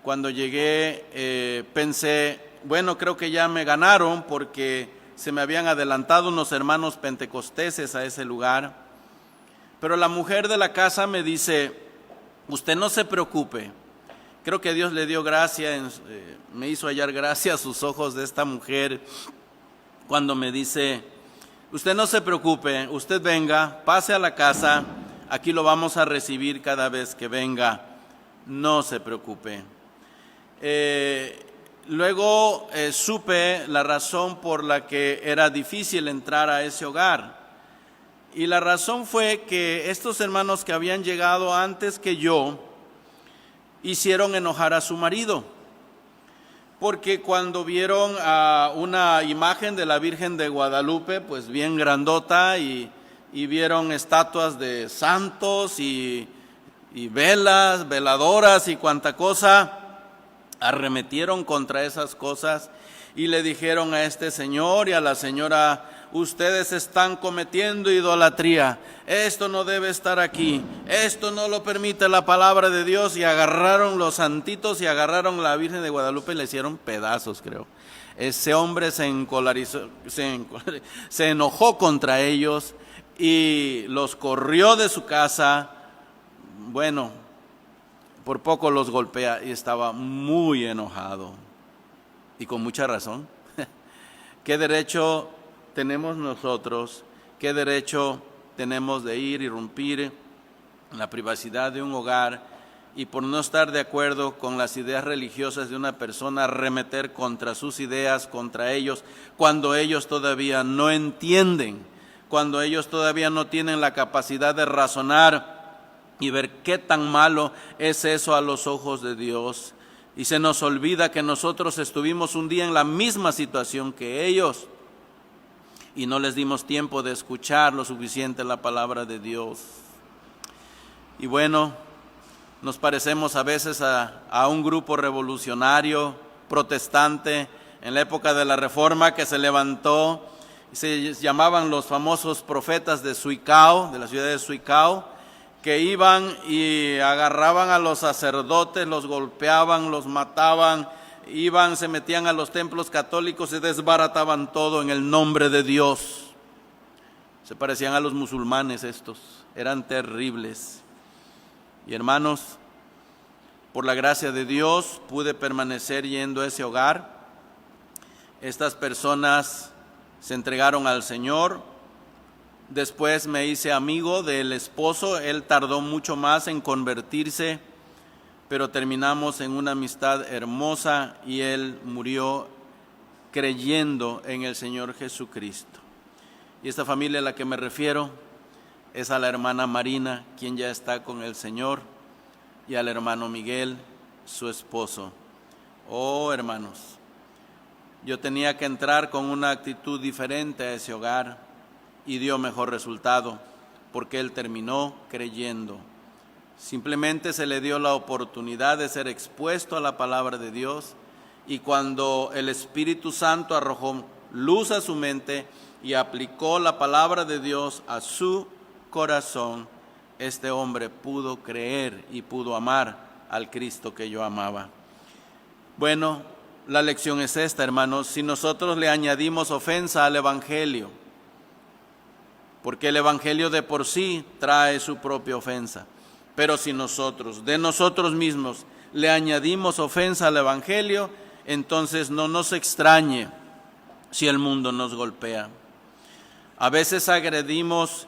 Cuando llegué pensé, bueno, creo que ya me ganaron porque se me habían adelantado unos hermanos pentecosteses a ese lugar. Pero la mujer de la casa me dice, usted no se preocupe. Creo que Dios le dio gracia, me hizo hallar gracia a sus ojos de esta mujer cuando me dice, usted no se preocupe, usted venga, pase a la casa, aquí lo vamos a recibir cada vez que venga, no se preocupe. Luego supe la razón por la que era difícil entrar a ese hogar. Y la razón fue que estos hermanos que habían llegado antes que yo hicieron enojar a su marido. Porque cuando vieron a una imagen de la Virgen de Guadalupe, pues bien grandota, y vieron estatuas de santos y velas, veladoras y cuanta cosa, arremetieron contra esas cosas y le dijeron a este señor y a la señora, ustedes están cometiendo idolatría, esto no debe estar aquí, esto no lo permite la palabra de Dios, y agarraron los santitos y agarraron la Virgen de Guadalupe y le hicieron pedazos, creo. Ese hombre se enojó contra ellos y los corrió de su casa. Bueno, por poco los golpea y estaba muy enojado y con mucha razón. ¿Qué derecho tenemos nosotros? ¿Qué derecho tenemos de ir y irrumpir en la privacidad de un hogar y por no estar de acuerdo con las ideas religiosas de una persona arremeter contra sus ideas, contra ellos, cuando ellos todavía no entienden, cuando ellos todavía no tienen la capacidad de razonar y ver qué tan malo es eso a los ojos de Dios? Y se nos olvida que nosotros estuvimos un día en la misma situación que ellos y no les dimos tiempo de escuchar lo suficiente la palabra de Dios. Y bueno, nos parecemos a veces a un grupo revolucionario, protestante, en la época de la Reforma, que se levantó, se llamaban los famosos profetas de Suicao, de la ciudad de Suicao, que iban y agarraban a los sacerdotes, los golpeaban, los mataban, iban, se metían a los templos católicos y desbarataban todo en el nombre de Dios. Se parecían a los musulmanes estos, eran terribles. Y hermanos, por la gracia de Dios pude permanecer yendo a ese hogar. Estas personas se entregaron al Señor. Después me hice amigo del esposo, él tardó mucho más en convertirse, pero terminamos en una amistad hermosa y él murió creyendo en el Señor Jesucristo. Y esta familia a la que me refiero es a la hermana Marina, quien ya está con el Señor, y al hermano Miguel, su esposo. Oh, hermanos, yo tenía que entrar con una actitud diferente a ese hogar y dio mejor resultado, porque él terminó creyendo. Simplemente se le dio la oportunidad de ser expuesto a la palabra de Dios, y cuando el Espíritu Santo arrojó luz a su mente y aplicó la palabra de Dios a su corazón, este hombre pudo creer y pudo amar al Cristo que yo amaba. Bueno, la lección es esta, hermanos: si nosotros le añadimos ofensa al Evangelio, porque el Evangelio de por sí trae su propia ofensa, pero si nosotros, de nosotros mismos, le añadimos ofensa al Evangelio, entonces no nos extrañe si el mundo nos golpea. A veces agredimos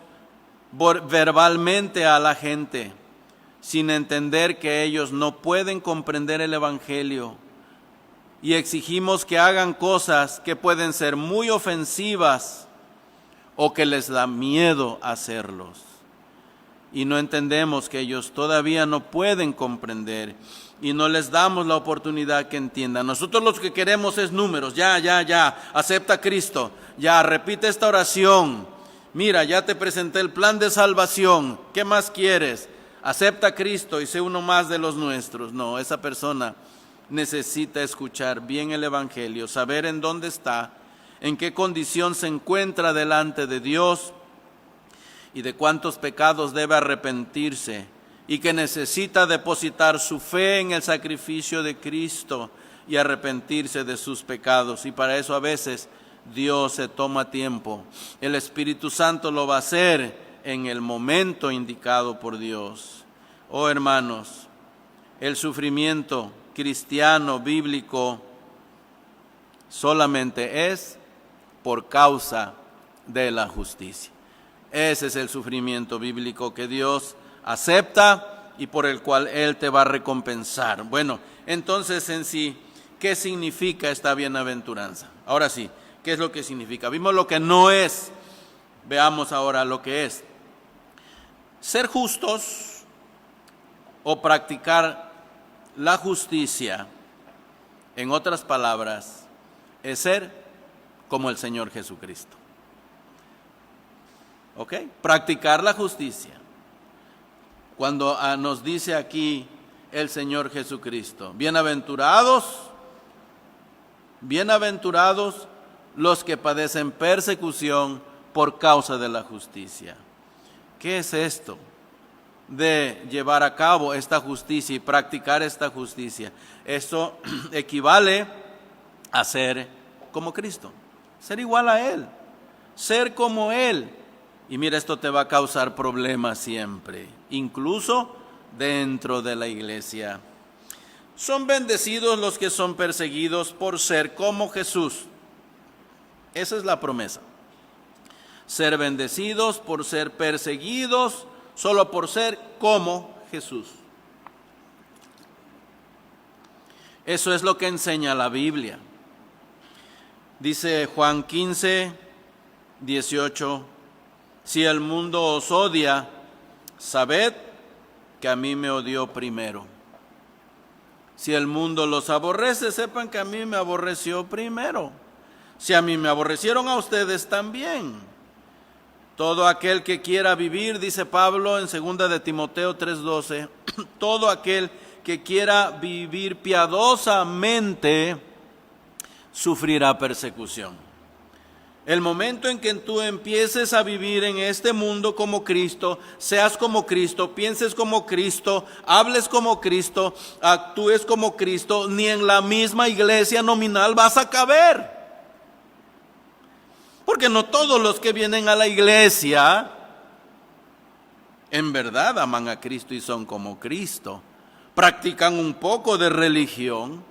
verbalmente a la gente sin entender que ellos no pueden comprender el Evangelio, y exigimos que hagan cosas que pueden ser muy ofensivas o que les da miedo hacerlos, y no entendemos que ellos todavía no pueden comprender y no les damos la oportunidad que entiendan. Nosotros lo que queremos es números, ya, acepta a Cristo, ya, repite esta oración, mira, ya te presenté el plan de salvación, ¿qué más quieres? Acepta a Cristo y sé uno más de los nuestros. No, esa persona necesita escuchar bien el Evangelio, saber en dónde está, en qué condición se encuentra delante de Dios, y de cuántos pecados debe arrepentirse y que necesita depositar su fe en el sacrificio de Cristo y arrepentirse de sus pecados. Y para eso a veces Dios se toma tiempo. El Espíritu Santo lo va a hacer en el momento indicado por Dios. Oh hermanos, el sufrimiento cristiano, bíblico, solamente es por causa de la justicia. Ese es el sufrimiento bíblico que Dios acepta y por el cual Él te va a recompensar. Bueno, entonces en sí, ¿qué significa esta bienaventuranza? Ahora sí, ¿qué es lo que significa? Vimos lo que no es, veamos ahora lo que es. Ser justos o practicar la justicia, en otras palabras, es ser como el Señor Jesucristo. ¿Ok? Practicar la justicia. Cuando nos dice aquí el Señor Jesucristo, bienaventurados los que padecen persecución por causa de la justicia. ¿Qué es esto de llevar a cabo esta justicia y practicar esta justicia? Esto equivale a ser como Cristo, ser igual a Él, ser como Él. Y mira, esto te va a causar problemas siempre, incluso dentro de la iglesia. Son bendecidos los que son perseguidos por ser como Jesús. Esa es la promesa. Ser bendecidos por ser perseguidos, solo por ser como Jesús. Eso es lo que enseña la Biblia. Dice Juan 15, 18, si el mundo os odia, sabed que a mí me odió primero. Si el mundo los aborrece, sepan que a mí me aborreció primero. Si a mí me aborrecieron, a ustedes también. Todo aquel que quiera vivir, dice Pablo en 2 de Timoteo 3:12, todo aquel que quiera vivir piadosamente sufrirá persecución. El momento en que tú empieces a vivir en este mundo como Cristo, seas como Cristo, pienses como Cristo, hables como Cristo, actúes como Cristo, ni en la misma iglesia nominal vas a caber. Porque no todos los que vienen a la iglesia en verdad aman a Cristo y son como Cristo. Practican un poco de religión,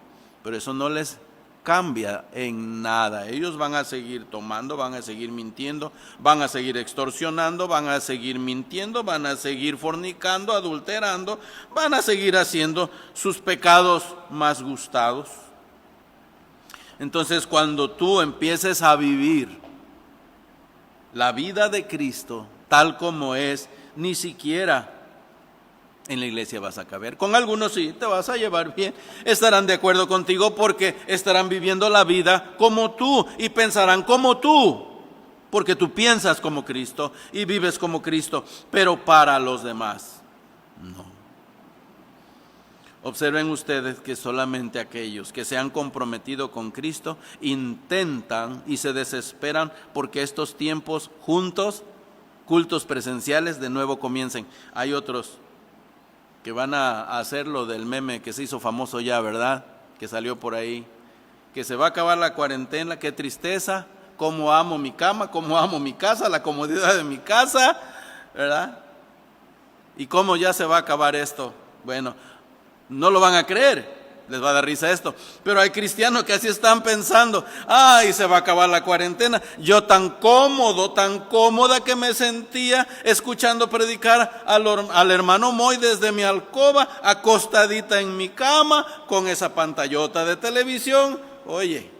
pero eso no les cambia en nada. Ellos van a seguir tomando, van a seguir mintiendo, van a seguir extorsionando, van a seguir mintiendo, van a seguir fornicando, adulterando, van a seguir haciendo sus pecados más gustados. Entonces, cuando tú empieces a vivir la vida de Cristo tal como es, ni siquiera en la iglesia vas a caber. Con algunos sí, te vas a llevar bien, estarán de acuerdo contigo porque estarán viviendo la vida como tú y pensarán como tú, porque tú piensas como Cristo y vives como Cristo, pero para los demás, no. Observen ustedes que solamente aquellos que se han comprometido con Cristo intentan y se desesperan porque estos tiempos juntos, cultos presenciales, de nuevo comiencen. Hay otros que van a hacer lo del meme que se hizo famoso ya, ¿verdad? Que salió por ahí, que se va a acabar la cuarentena, qué tristeza, cómo amo mi cama, cómo amo mi casa, la comodidad de mi casa, ¿verdad? Y cómo ya se va a acabar esto. Bueno, no lo van a creer, les va a dar risa esto, pero hay cristianos que así están pensando, ay, se va a acabar la cuarentena, yo tan cómodo, tan cómoda que me sentía escuchando predicar al hermano Moy desde mi alcoba, acostadita en mi cama, con esa pantallota de televisión, oye,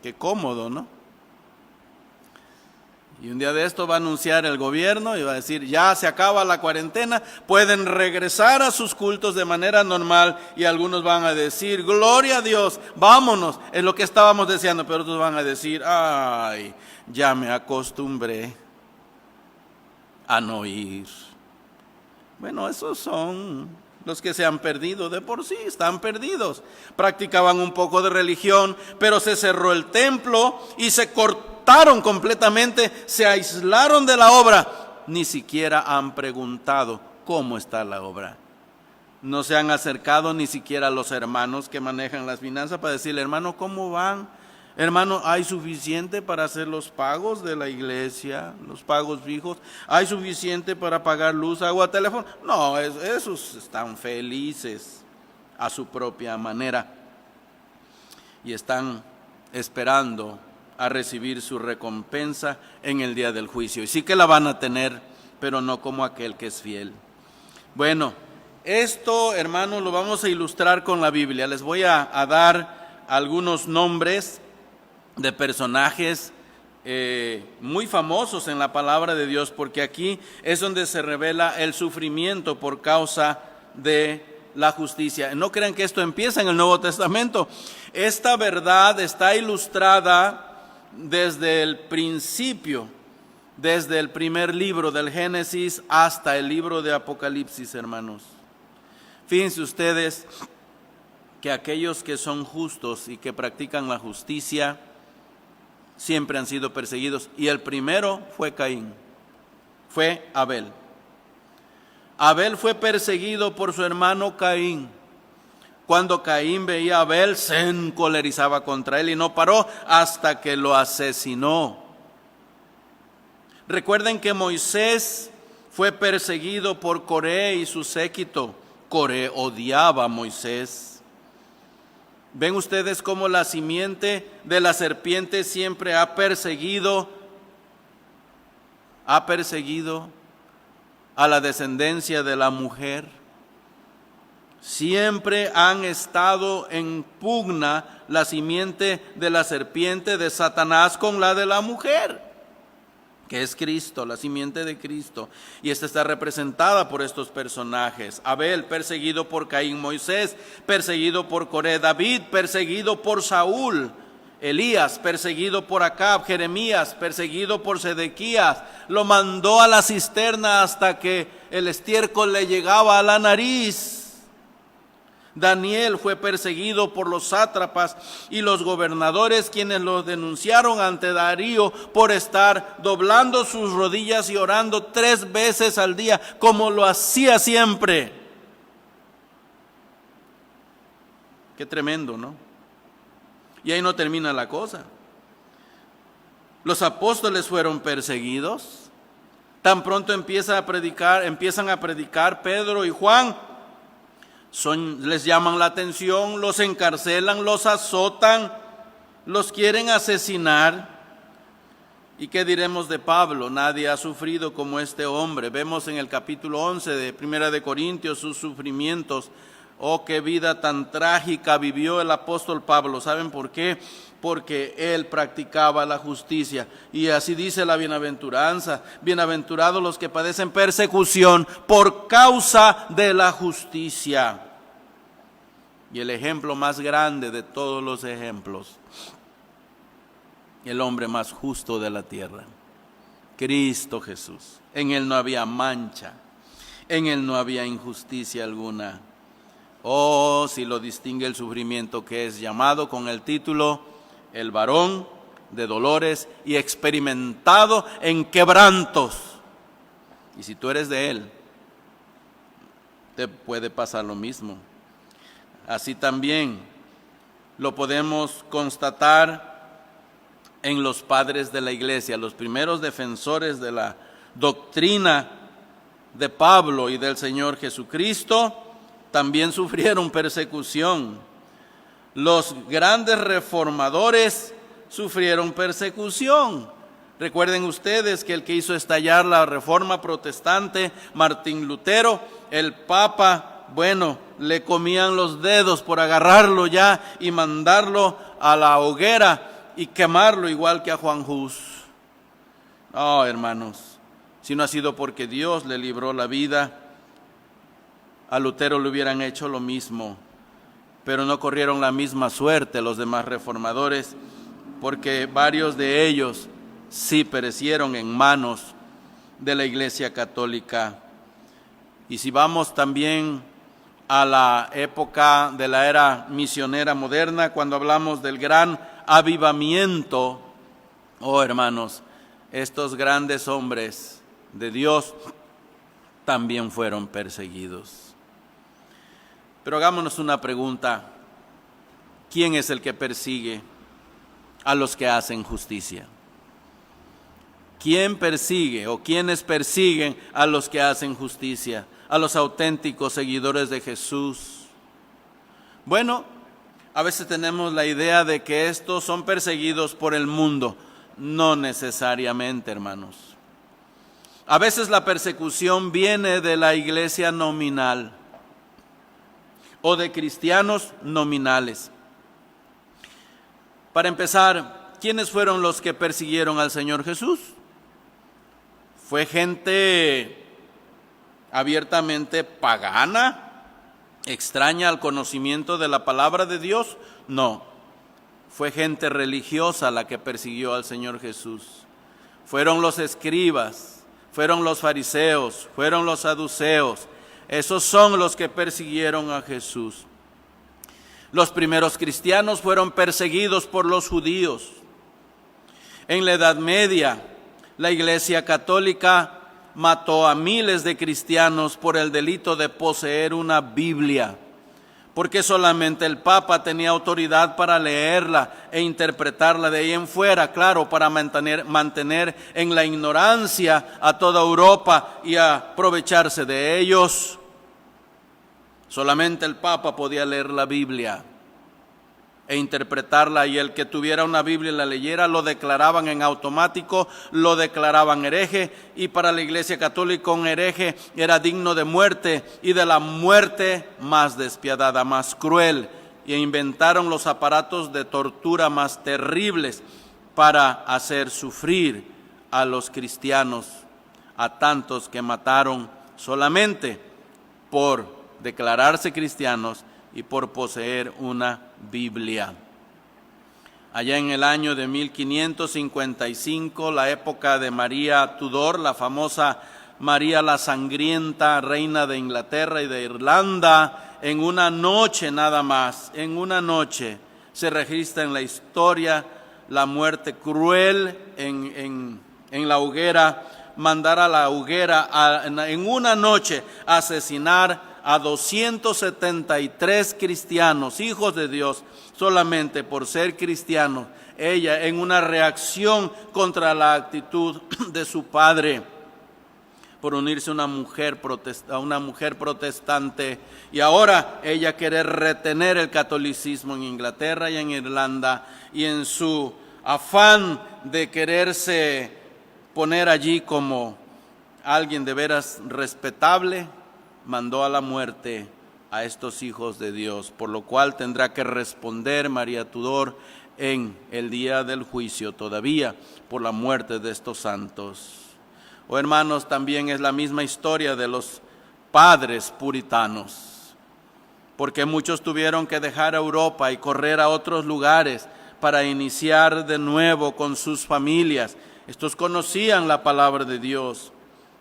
qué cómodo, ¿no? Y un día de esto va a anunciar el gobierno y va a decir, ya se acaba la cuarentena, pueden regresar a sus cultos de manera normal. Y algunos van a decir, gloria a Dios, vámonos, es lo que estábamos deseando. Pero otros van a decir, ay, ya me acostumbré a no ir. Bueno, esos son los que se han perdido de por sí, están perdidos. Practicaban un poco de religión, pero se cerró el templo y se cortaron completamente, se aislaron de la obra. ni siquiera han preguntado cómo está la obra. No se han acercado ni siquiera a los hermanos que manejan las finanzas para decirle, hermano, ¿cómo van? Hermano, ¿hay suficiente para hacer los pagos de la iglesia, los pagos fijos? ¿Hay suficiente para pagar luz, agua, teléfono? No, esos están felices a su propia manera y están esperando a recibir su recompensa en el día del juicio. Y sí que la van a tener, pero no como aquel que es fiel. Bueno, esto, hermanos, lo vamos a ilustrar con la Biblia. Les voy a dar algunos nombres de personajes muy famosos en la palabra de Dios, porque aquí es donde se revela el sufrimiento por causa de la justicia. No crean que esto empieza en el Nuevo Testamento. Esta verdad está ilustrada desde el principio, desde el primer libro del Génesis hasta el libro de Apocalipsis, hermanos. Fíjense ustedes que aquellos que son justos y que practican la justicia siempre han sido perseguidos. Y el primero fue Caín, fue Abel. Abel fue perseguido por su hermano Caín. Cuando Caín veía a Abel, se encolerizaba contra él y no paró hasta que lo asesinó. Recuerden que Moisés fue perseguido por Coré y su séquito. Coré odiaba a Moisés. ¿Ven ustedes cómo la simiente de la serpiente siempre ha perseguido a la descendencia de la mujer? Siempre han estado en pugna la simiente de la serpiente de Satanás con la de la mujer, que es Cristo, la simiente de Cristo. Y esta está representada por estos personajes. Abel, perseguido por Caín; Moisés, perseguido por Coré; David, perseguido por Saúl; Elías, perseguido por Acab; Jeremías, perseguido por Sedequías. Lo mandó a la cisterna hasta que el estiércol le llegaba a la nariz. Daniel fue perseguido por los sátrapas y los gobernadores, quienes lo denunciaron ante Darío por estar doblando sus rodillas y orando 3 veces al día, como lo hacía siempre. Qué tremendo, ¿no? Y ahí no termina la cosa. Los apóstoles fueron perseguidos. Tan pronto empiezan a predicar Pedro y Juan, les llaman la atención, los encarcelan, los azotan, los quieren asesinar. ¿Y qué diremos de Pablo? Nadie ha sufrido como este hombre. Vemos en el capítulo 11 de Primera de Corintios sus sufrimientos. Oh, qué vida tan trágica vivió el apóstol Pablo. ¿Saben por qué? Porque él practicaba la justicia. Y así dice la bienaventuranza: bienaventurados los que padecen persecución por causa de la justicia. Y el ejemplo más grande de todos los ejemplos, el hombre más justo de la tierra, Cristo Jesús. En él no había mancha, en él no había injusticia alguna. Oh, si lo distingue el sufrimiento, que es llamado con el título el varón de dolores y experimentado en quebrantos. Y si tú eres de él, te puede pasar lo mismo. Así también lo podemos constatar en los padres de la iglesia, los primeros defensores de la doctrina de Pablo y del Señor Jesucristo. También sufrieron persecución. Los grandes reformadores sufrieron persecución. Recuerden ustedes que el que hizo estallar la reforma protestante, Martín Lutero, el Papa, le comían los dedos por agarrarlo ya y mandarlo a la hoguera y quemarlo, igual que a Juan Hus. Oh, hermanos, si no ha sido porque Dios le libró la vida, a Lutero le hubieran hecho lo mismo, pero no corrieron la misma suerte los demás reformadores, porque varios de ellos sí perecieron en manos de la Iglesia Católica. Y si vamos también a la época de la era misionera moderna, cuando hablamos del gran avivamiento, oh hermanos, estos grandes hombres de Dios también fueron perseguidos. Pero hagámonos una pregunta: ¿quién es el que persigue a los que hacen justicia? ¿Quién persigue o quiénes persiguen a los que hacen justicia, a los auténticos seguidores de Jesús? Bueno, a veces tenemos la idea de que estos son perseguidos por el mundo. No necesariamente, hermanos. A veces la persecución viene de la iglesia nominal o de cristianos nominales. Para empezar, ¿quiénes fueron los que persiguieron al Señor Jesús? ¿Fue gente abiertamente pagana, extraña al conocimiento de la palabra de Dios? No, fue gente religiosa la que persiguió al Señor Jesús. Fueron los escribas, fueron los fariseos, fueron los saduceos. Esos son los que persiguieron a Jesús. Los primeros cristianos fueron perseguidos por los judíos. En la Edad Media, la Iglesia Católica mató a miles de cristianos por el delito de poseer una Biblia, porque solamente el Papa tenía autoridad para leerla e interpretarla. De ahí en fuera, claro, para mantener en la ignorancia a toda Europa y aprovecharse de ellos. Solamente el Papa podía leer la Biblia e interpretarla, y el que tuviera una Biblia y la leyera lo declaraban en automático, lo declaraban hereje, y para la Iglesia Católica un hereje era digno de muerte, y de la muerte más despiadada, más cruel, y inventaron los aparatos de tortura más terribles para hacer sufrir a los cristianos, a tantos que mataron solamente por declararse cristianos y por poseer una Biblia. Allá en el año de 1555, la época de María Tudor, la famosa María la Sangrienta, reina de Inglaterra y de Irlanda, en una noche nada más, en una noche se registra en la historia la muerte cruel en la hoguera, mandar a la hoguera en una noche asesinar a 273 cristianos, hijos de Dios, solamente por ser cristianos. Ella, en una reacción contra la actitud de su padre, por unirse a una mujer protestante, y ahora ella quiere retener el catolicismo en Inglaterra y en Irlanda, y en su afán de quererse poner allí como alguien de veras respetable, mandó a la muerte a estos hijos de Dios, por lo cual tendrá que responder María Tudor en el día del juicio todavía por la muerte de estos santos. Oh, hermanos, también es la misma historia de los padres puritanos, porque muchos tuvieron que dejar Europa y correr a otros lugares para iniciar de nuevo con sus familias. Estos conocían la palabra de Dios,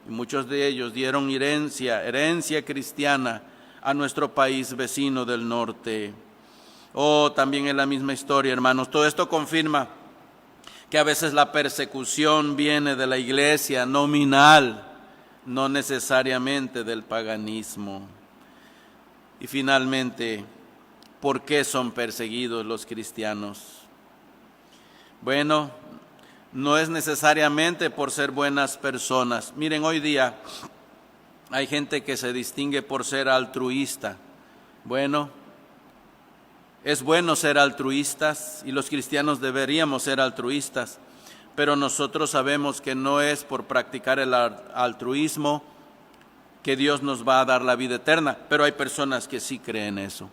y muchos de ellos dieron herencia cristiana a nuestro país vecino del norte. Oh, también es la misma historia, hermanos. Todo esto confirma que a veces la persecución viene de la iglesia nominal, no necesariamente del paganismo. Y finalmente, ¿por qué son perseguidos los cristianos? Bueno, no es necesariamente por ser buenas personas. Miren, hoy día hay gente que se distingue por ser altruista. Bueno, es bueno ser altruistas y los cristianos deberíamos ser altruistas, pero nosotros sabemos que no es por practicar el altruismo que Dios nos va a dar la vida eterna, pero hay personas que sí creen eso.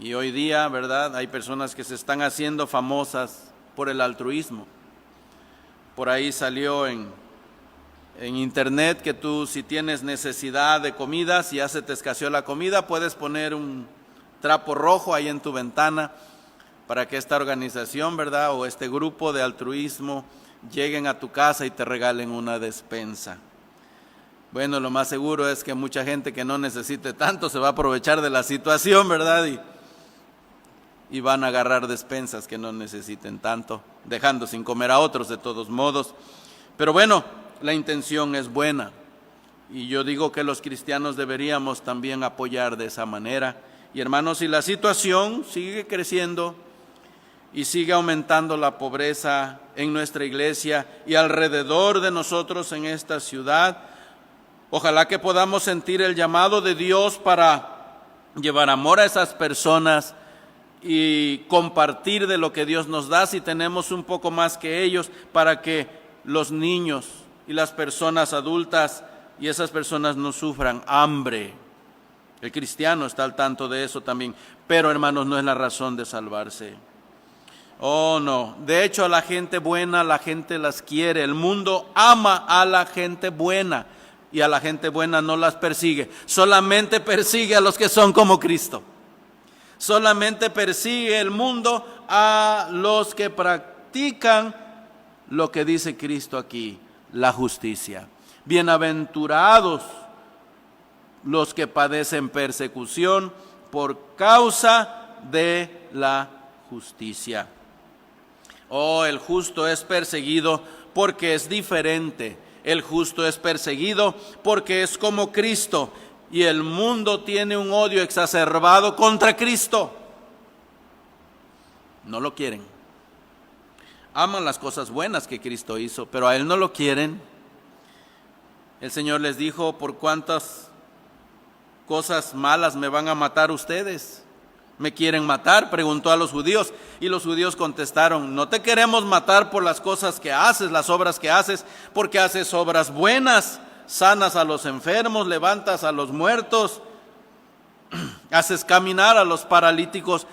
Y hoy día, ¿verdad?, hay personas que se están haciendo famosas por el altruismo. Por ahí salió en internet que tú, si tienes necesidad de comida, si ya se te escaseó la comida, puedes poner un trapo rojo ahí en tu ventana para que esta organización, ¿verdad?, o este grupo de altruismo lleguen a tu casa y te regalen una despensa. Bueno, lo más seguro es que mucha gente que no necesite tanto se va a aprovechar de la situación, ¿verdad?, y van a agarrar despensas que no necesiten tanto, dejando sin comer a otros de todos modos. Pero bueno, la intención es buena. Y yo digo que los cristianos deberíamos también apoyar de esa manera. Y hermanos, si la situación sigue creciendo y sigue aumentando la pobreza en nuestra iglesia y alrededor de nosotros en esta ciudad, ojalá que podamos sentir el llamado de Dios para llevar amor a esas personas y compartir de lo que Dios nos da si tenemos un poco más que ellos, para que los niños y las personas adultas y esas personas no sufran hambre. El cristiano está al tanto de eso también, pero hermanos, no es la razón de salvarse. Oh, no. De hecho, a la gente buena, la gente las quiere. El mundo ama a la gente buena y a la gente buena no las persigue. Solamente persigue a los que son como Cristo. Solamente persigue el mundo a los que practican lo que dice Cristo aquí, la justicia. Bienaventurados los que padecen persecución por causa de la justicia. Oh, el justo es perseguido porque es diferente. El justo es perseguido porque es como Cristo. Y el mundo tiene un odio exacerbado contra Cristo. No lo quieren. Aman las cosas buenas que Cristo hizo, pero a Él no lo quieren. El Señor les dijo: ¿por cuántas cosas malas me van a matar ustedes? ¿Me quieren matar?, preguntó a los judíos. Y los judíos contestaron: no te queremos matar por las cosas que haces, las obras que haces, porque haces obras buenas. Sanas a los enfermos, levantas a los muertos, haces caminar a los paralíticos,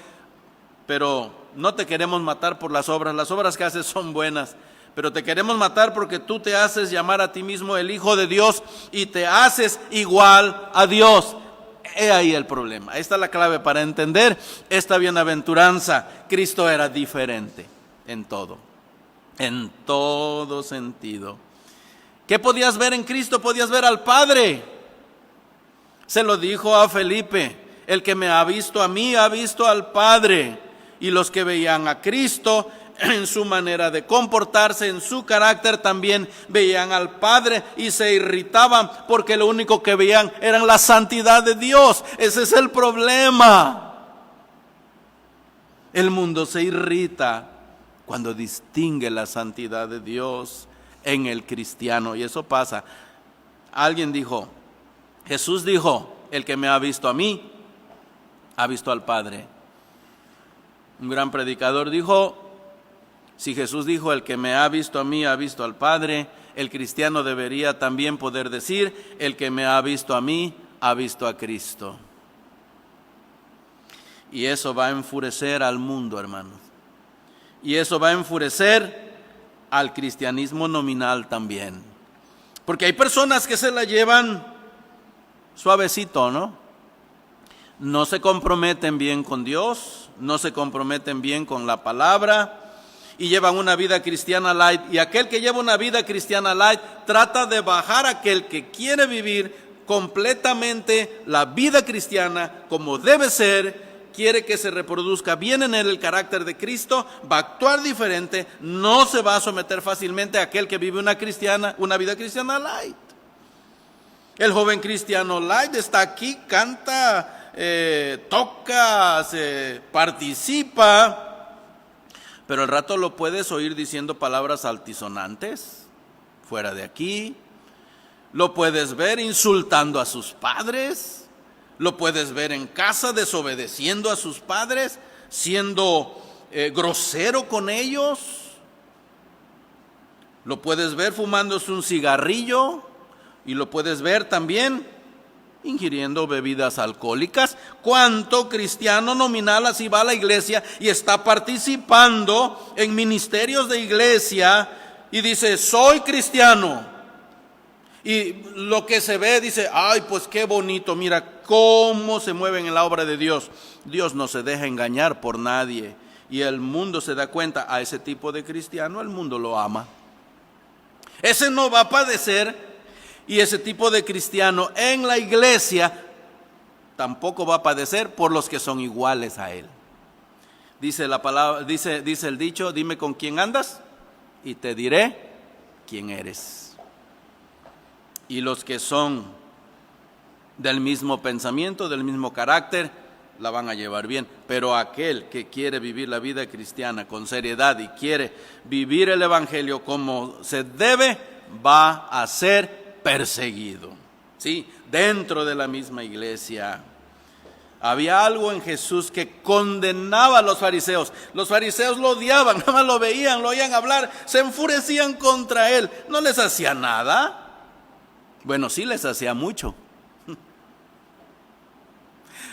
pero no te queremos matar por las obras que haces son buenas, pero te queremos matar porque tú te haces llamar a ti mismo el Hijo de Dios y te haces igual a Dios. He ahí el problema. Esta es la clave para entender esta bienaventuranza. Cristo era diferente en todo sentido. ¿Qué podías ver en Cristo? Podías ver al Padre. Se lo dijo a Felipe: el que me ha visto a mí, ha visto al Padre. Y los que veían a Cristo en su manera de comportarse, en su carácter, también veían al Padre y se irritaban porque lo único que veían era la santidad de Dios. Ese es el problema. El mundo se irrita cuando distingue la santidad de Dios en el cristiano, y eso pasa. Alguien dijo, Jesús dijo: el que me ha visto a mí, ha visto al Padre. Un gran predicador dijo: si Jesús dijo: el que me ha visto a mí, ha visto al Padre, el cristiano debería también poder decir: el que me ha visto a mí, ha visto a Cristo. Y eso va a enfurecer al mundo, hermanos. Y eso va a enfurecer al cristianismo nominal también. Porque hay personas que se la llevan suavecito, ¿no? No se comprometen bien con Dios, no se comprometen bien con la palabra y llevan una vida cristiana light. Y aquel que lleva una vida cristiana light trata de bajar a aquel que quiere vivir completamente la vida cristiana como debe ser. Quiere que se reproduzca bien en él el carácter de Cristo, va a actuar diferente, no se va a someter fácilmente a aquel que vive una vida cristiana light. El joven cristiano light está aquí, canta, toca, participa, pero al rato lo puedes oír diciendo palabras altisonantes, fuera de aquí. Lo puedes ver insultando a sus padres. Lo puedes ver en casa desobedeciendo a sus padres, siendo grosero con ellos. Lo puedes ver fumándose un cigarrillo y lo puedes ver también ingiriendo bebidas alcohólicas. ¿Cuánto cristiano nominal así va a la iglesia y está participando en ministerios de iglesia y dice: soy cristiano? Y lo que se ve dice: ay, pues qué bonito, mira cómo se mueven en la obra de Dios. Dios no se deja engañar por nadie. Y el mundo se da cuenta: a ese tipo de cristiano el mundo lo ama. Ese no va a padecer, y ese tipo de cristiano en la iglesia tampoco va a padecer por los que son iguales a él. Dice la palabra, dice el dicho: dime con quién andas y te diré quién eres. y los que son del mismo pensamiento, del mismo carácter, la van a llevar bien. Pero aquel que quiere vivir la vida cristiana con seriedad y quiere vivir el evangelio como se debe, va a ser perseguido. ¿Sí? Dentro de la misma iglesia. Había algo en Jesús que condenaba a los fariseos. Los fariseos lo odiaban, nada más lo veían, lo oían hablar, se enfurecían contra él. No les hacía nada. Bueno, sí les hacía mucho.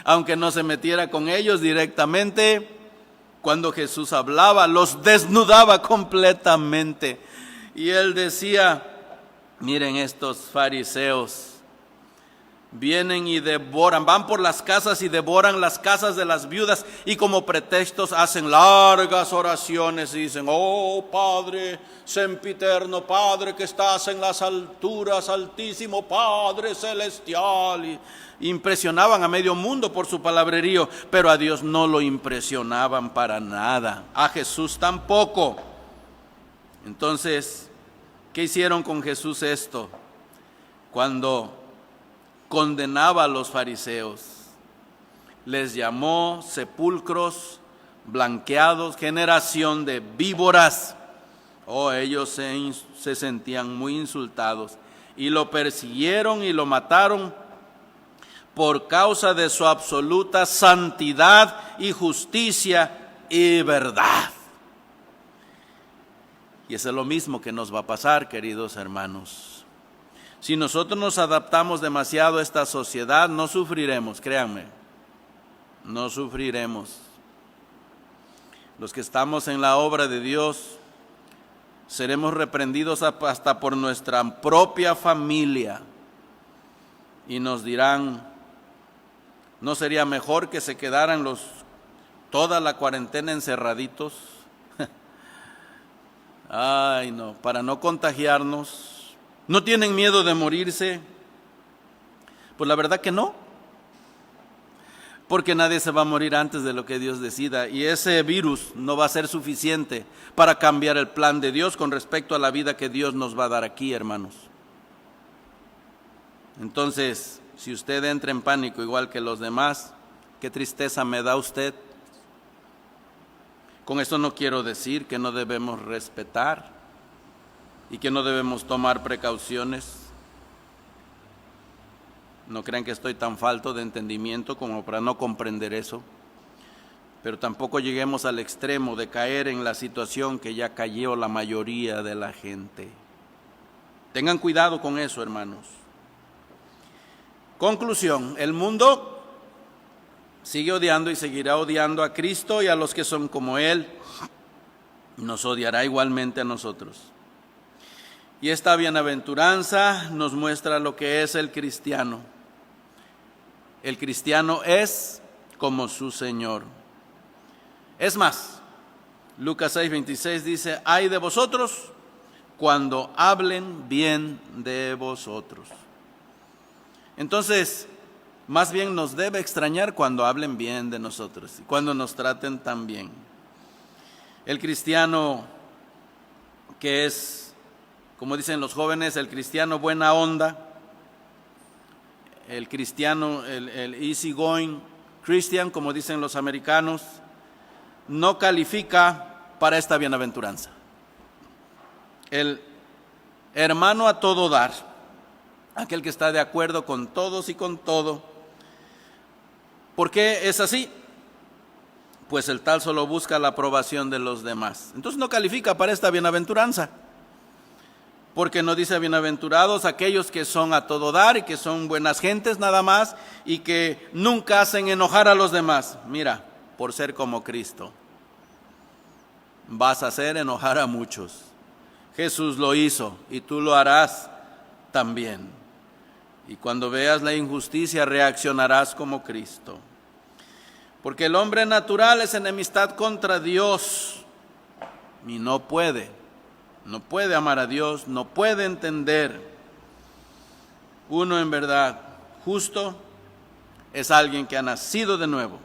Aunque no se metiera con ellos directamente, cuando Jesús hablaba, los desnudaba completamente. Y él decía, miren estos fariseos, vienen y devoran, van por las casas y devoran las casas de las viudas y como pretextos hacen largas oraciones y dicen, oh Padre sempiterno, Padre que estás en las alturas, altísimo Padre celestial. Y impresionaban a medio mundo por su palabrerío, pero a Dios no lo impresionaban para nada, a Jesús tampoco. Entonces, ¿qué hicieron con Jesús esto? Cuando condenaba a los fariseos, les llamó sepulcros blanqueados, generación de víboras. Oh, ellos se sentían muy insultados y lo persiguieron y lo mataron por causa de su absoluta santidad y justicia y verdad. Y eso es lo mismo que nos va a pasar, queridos hermanos. Si nosotros nos adaptamos demasiado a esta sociedad, no sufriremos, créanme, no sufriremos. Los que estamos en la obra de Dios, seremos reprendidos hasta por nuestra propia familia y nos dirán, ¿no sería mejor que se quedaran toda la cuarentena encerraditos? Ay, no, para no contagiarnos. ¿No tienen miedo de morirse? Pues la verdad que no, porque nadie se va a morir antes de lo que Dios decida, y ese virus no va a ser suficiente para cambiar el plan de Dios con respecto a la vida que Dios nos va a dar aquí, hermanos. Entonces, si usted entra en pánico igual que los demás, qué tristeza me da usted. Con esto no quiero decir que no debemos respetar y que no debemos tomar precauciones. No crean que estoy tan falto de entendimiento como para no comprender eso, pero tampoco lleguemos al extremo de caer en la situación que ya cayó la mayoría de la gente. Tengan cuidado con eso, hermanos. Conclusión, el mundo sigue odiando y seguirá odiando a Cristo y a los que son como Él. Nos odiará igualmente a nosotros. Y esta bienaventuranza nos muestra lo que es el cristiano. El cristiano es como su Señor. Es más, Lucas 6:26 dice, ay de vosotros cuando hablen bien de vosotros. Entonces, más bien nos debe extrañar cuando hablen bien de nosotros y cuando nos traten tan bien. El cristiano que es, como dicen los jóvenes, el cristiano buena onda, el cristiano, el easy going Christian, como dicen los americanos, no califica para esta bienaventuranza. El hermano a todo dar, aquel que está de acuerdo con todos y con todo. ¿Por qué es así? Pues el tal solo busca la aprobación de los demás. Entonces no califica para esta bienaventuranza. Porque no dice bienaventurados aquellos que son a todo dar y que son buenas gentes nada más y que nunca hacen enojar a los demás. Mira, por ser como Cristo, vas a hacer enojar a muchos. Jesús lo hizo y tú lo harás también. Y cuando veas la injusticia reaccionarás como Cristo. Porque el hombre natural es enemistad contra Dios y no puede amar a Dios, no puede entender. Uno en verdad justo es alguien que ha nacido de nuevo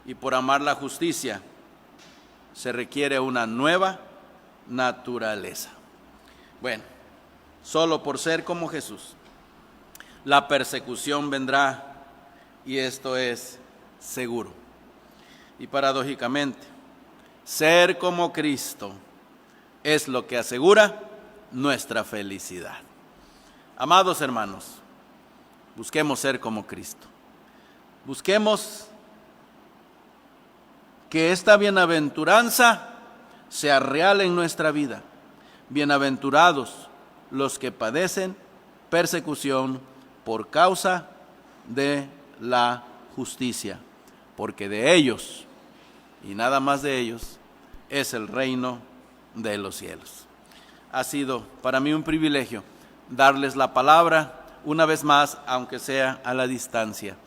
y por amar la justicia se requiere una nueva naturaleza. Bueno, solo por ser como Jesús. La persecución vendrá, y esto es seguro. Y paradójicamente, ser como Cristo es lo que asegura nuestra felicidad. Amados hermanos, busquemos ser como Cristo. Busquemos que esta bienaventuranza sea real en nuestra vida. Bienaventurados los que padecen persecución por causa de la justicia, porque de ellos, y nada más de ellos, es el reino de los cielos. Ha sido para mí un privilegio darles la palabra una vez más, aunque sea a la distancia.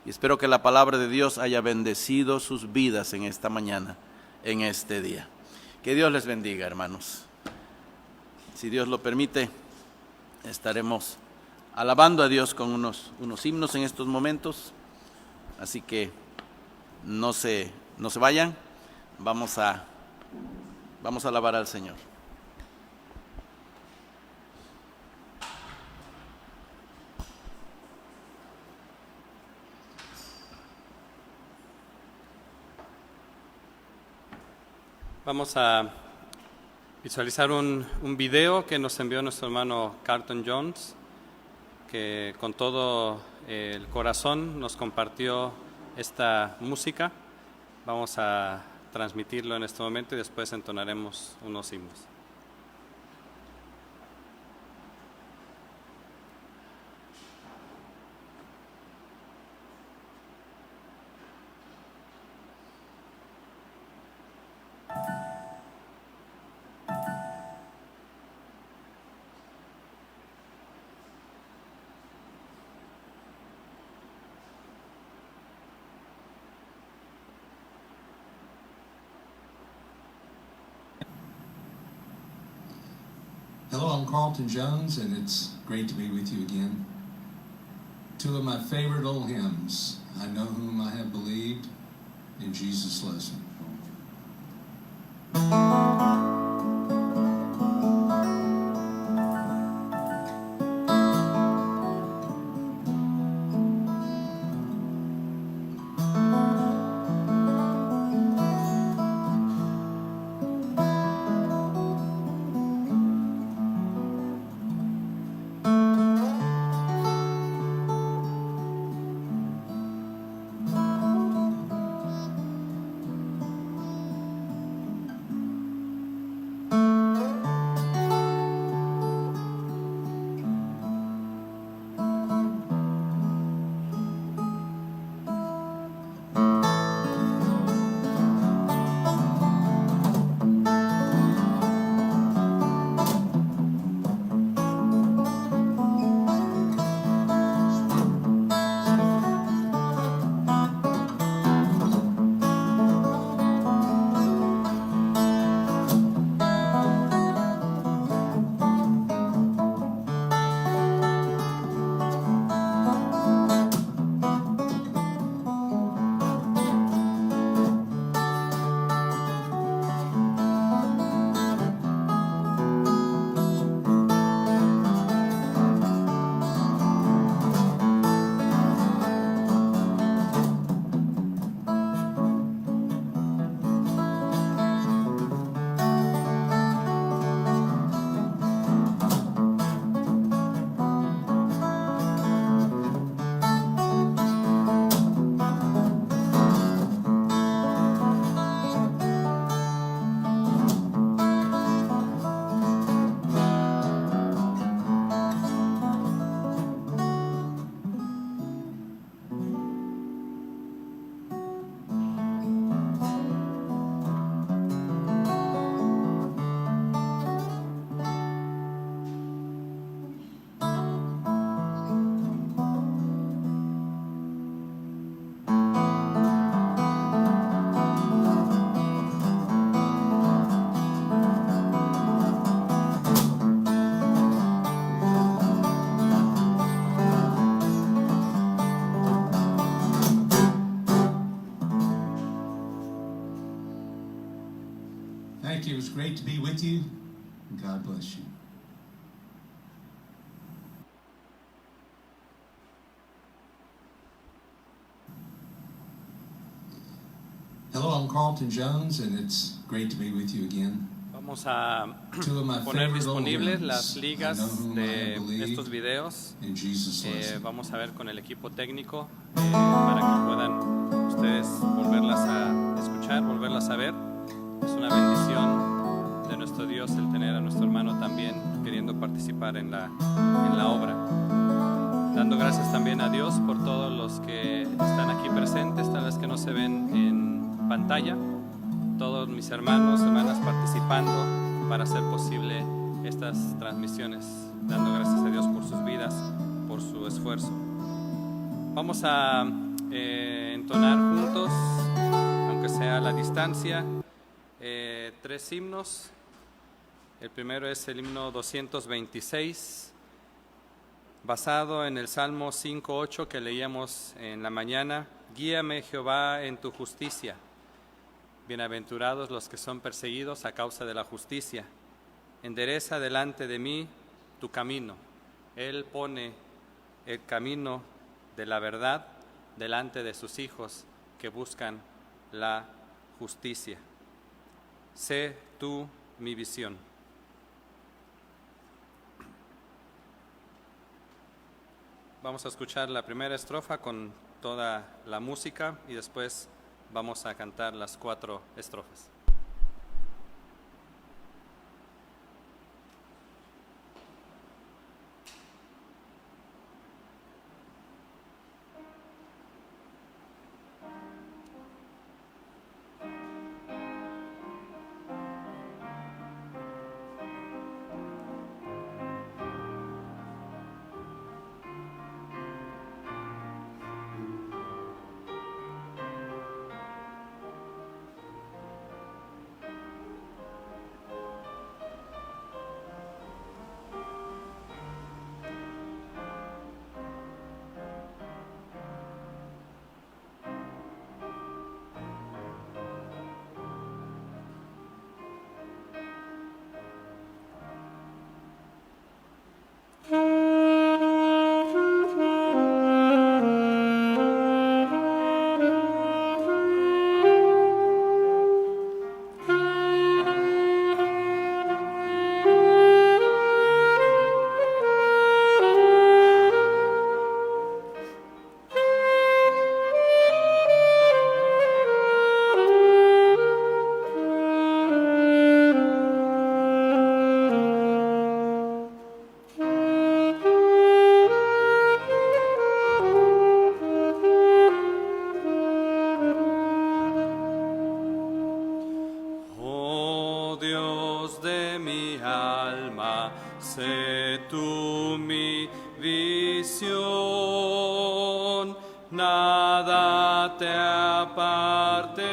Y espero que la palabra de Dios haya bendecido sus vidas en esta mañana, en este día. Que Dios les bendiga, hermanos. Si Dios lo permite, estaremos alabando a Dios con unos himnos en estos momentos. Así que no se vayan, vamos a alabar al Señor. Vamos a visualizar un video que nos envió nuestro hermano Carlton Jones, que con todo el corazón nos compartió esta música. Vamos a transmitirlo en este momento y después entonaremos unos himnos. Hello, I'm Carlton Jones, and it's great to be with you again. Two of my favorite old hymns, I Know Whom I Have Believed, and Jesus Loves Me. Thank you. It was great to be with you. God bless you. Hello, I'm Carlton Jones, and it's great to be with you again. Vamos a Two of my poner favorite old disponibles hymns, las I ligas Know Whom I de Have Believed, estos videos. In Jesus' Lord. Vamos a ver con el equipo técnico para que puedan ustedes volverlas a escuchar, volverlas a ver. Es una bendición de nuestro Dios el tener a nuestro hermano también queriendo participar en la obra. Dando gracias también a Dios por todos los que están aquí presentes, tal vez que no se ven en pantalla. Todos mis hermanos, hermanas participando para hacer posible estas transmisiones, dando gracias a Dios por sus vidas, por su esfuerzo. Vamos a entonar juntos, aunque sea a la distancia, 3 himnos. El primero es el himno 226, basado en el Salmo 5:8 que leíamos en la mañana. Guíame, Jehová, en tu justicia. Bienaventurados los que son perseguidos a causa de la justicia. Endereza delante de mí tu camino. Él pone el camino de la verdad delante de sus hijos que buscan la justicia. Sé tú mi visión. Vamos a escuchar la primera estrofa con toda la música y después vamos a cantar las 4 estrofas. Sé tú mi visión, nada te aparte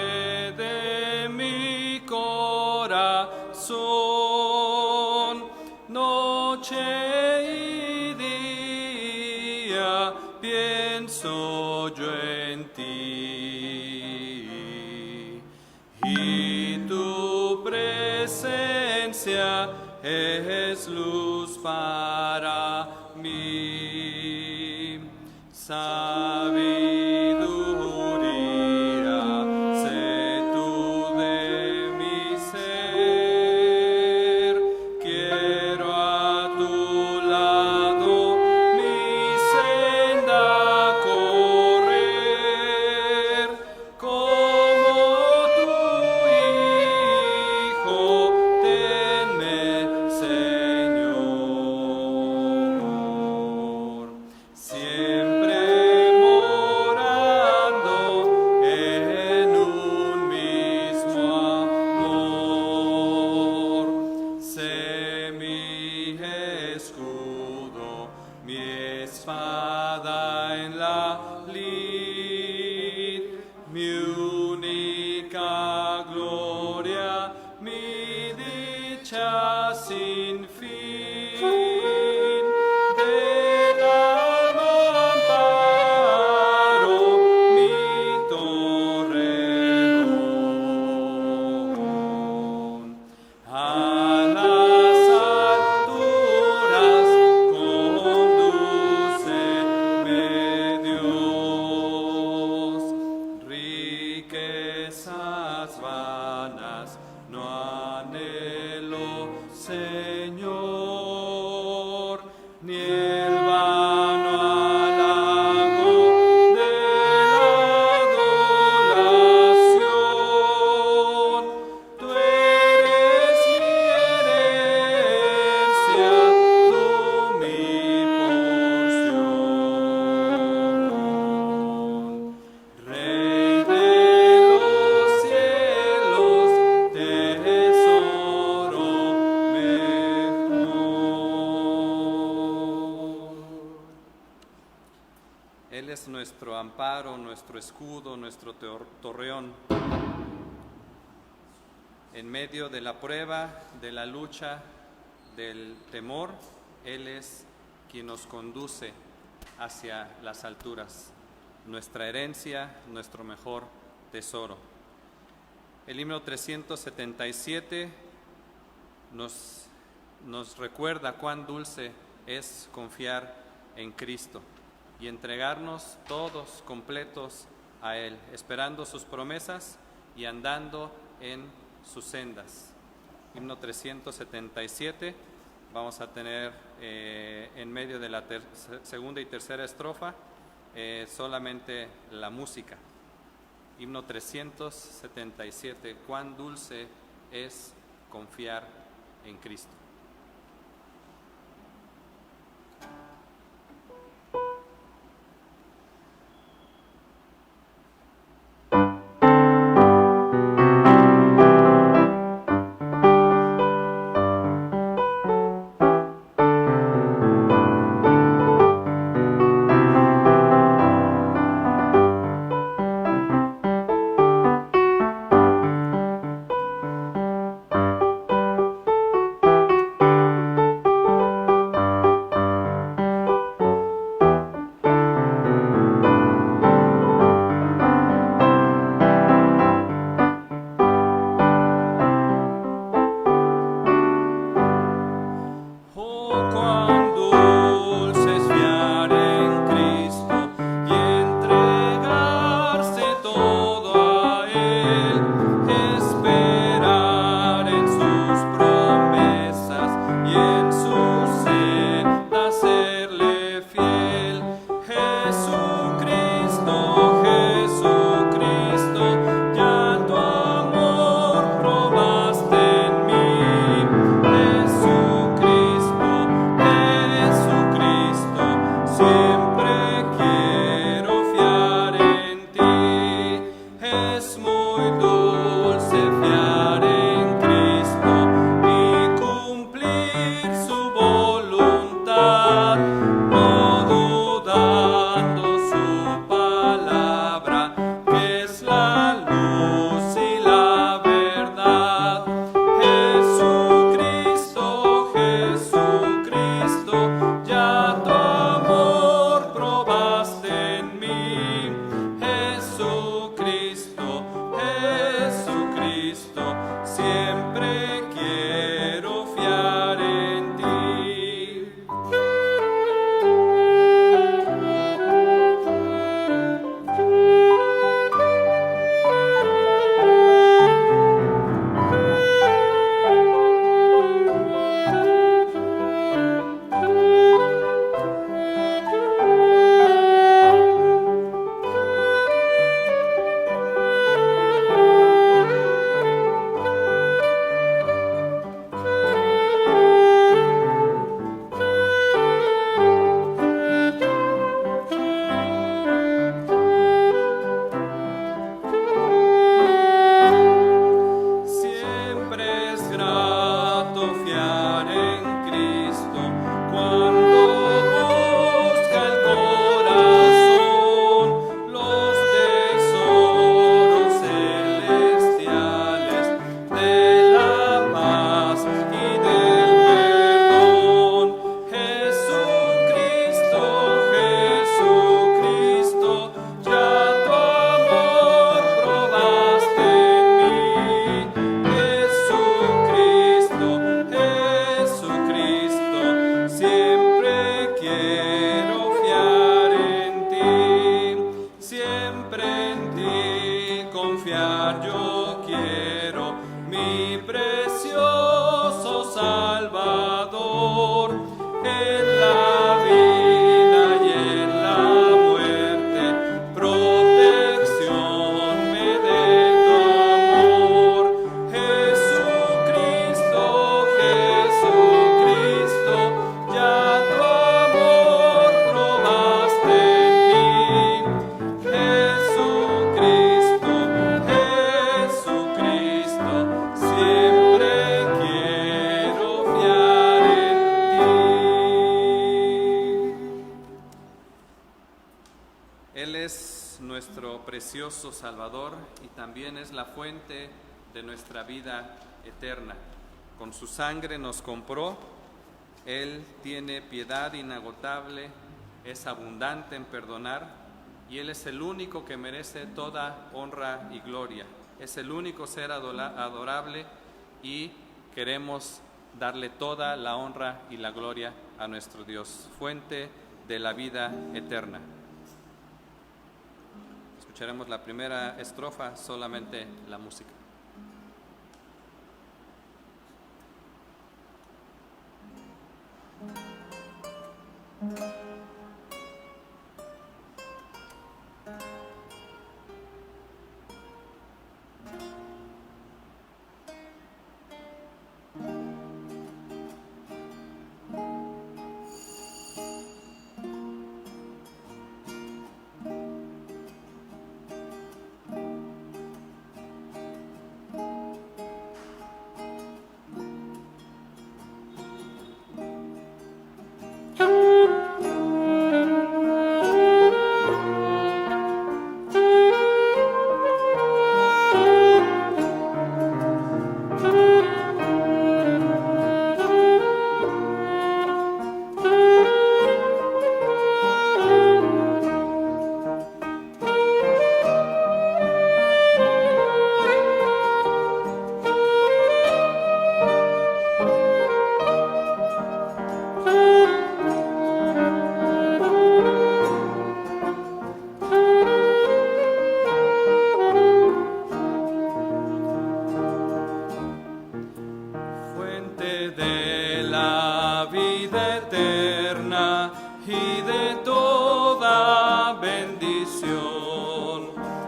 de mi corazón. Noche y día pienso yo en ti, y tu presencia es luz para mí. Sabiduría, sé tú de mi ser. Quiero a tu lado mi senda correr, como tu Hijo, tenme, Señor, siempre morando en un mismo amor. Sé mi escudo, mi espada en la lid, mi única gloria, mi dicha sin fin. Del alma amparo, mi torreón. A las alturas condúceme, Él es nuestro amparo, nuestro escudo, nuestro torreón. En medio de la prueba, de la lucha, del temor, Él es quien nos conduce hacia las alturas, nuestra herencia, nuestro mejor tesoro. El himno 377 nos recuerda cuán dulce es confiar en Cristo y entregarnos todos completos a Él, esperando sus promesas y andando en sus sendas. Himno 377, vamos a tener en medio de la segunda y tercera estrofa solamente la música. Himno 377, cuán dulce es confiar en Cristo. Él es nuestro precioso Salvador y también es la fuente de nuestra vida eterna. Con su sangre nos compró, Él tiene piedad inagotable, es abundante en perdonar y Él es el único que merece toda honra y gloria. Es el único ser adorable y queremos darle toda la honra y la gloria a nuestro Dios, fuente de la vida eterna. Escucharemos la primera estrofa, solamente la música.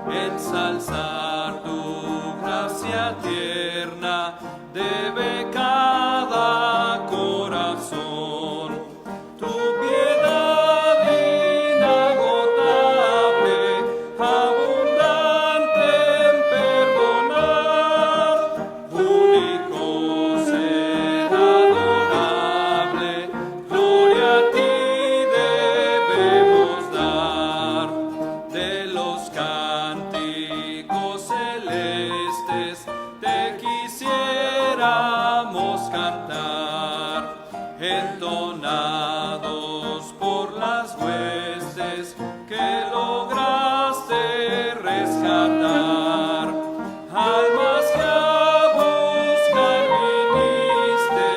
Ensalzar tu gracia tierna debe cada corazón. Tu piedad inagotable, abundante en perdonar, único ser adorable, gloria a ti debemos dar. De los cánticos celestes te quisiéramos cantar, entonados por las huestes que lograste rescatar. Almas que a buscar viniste,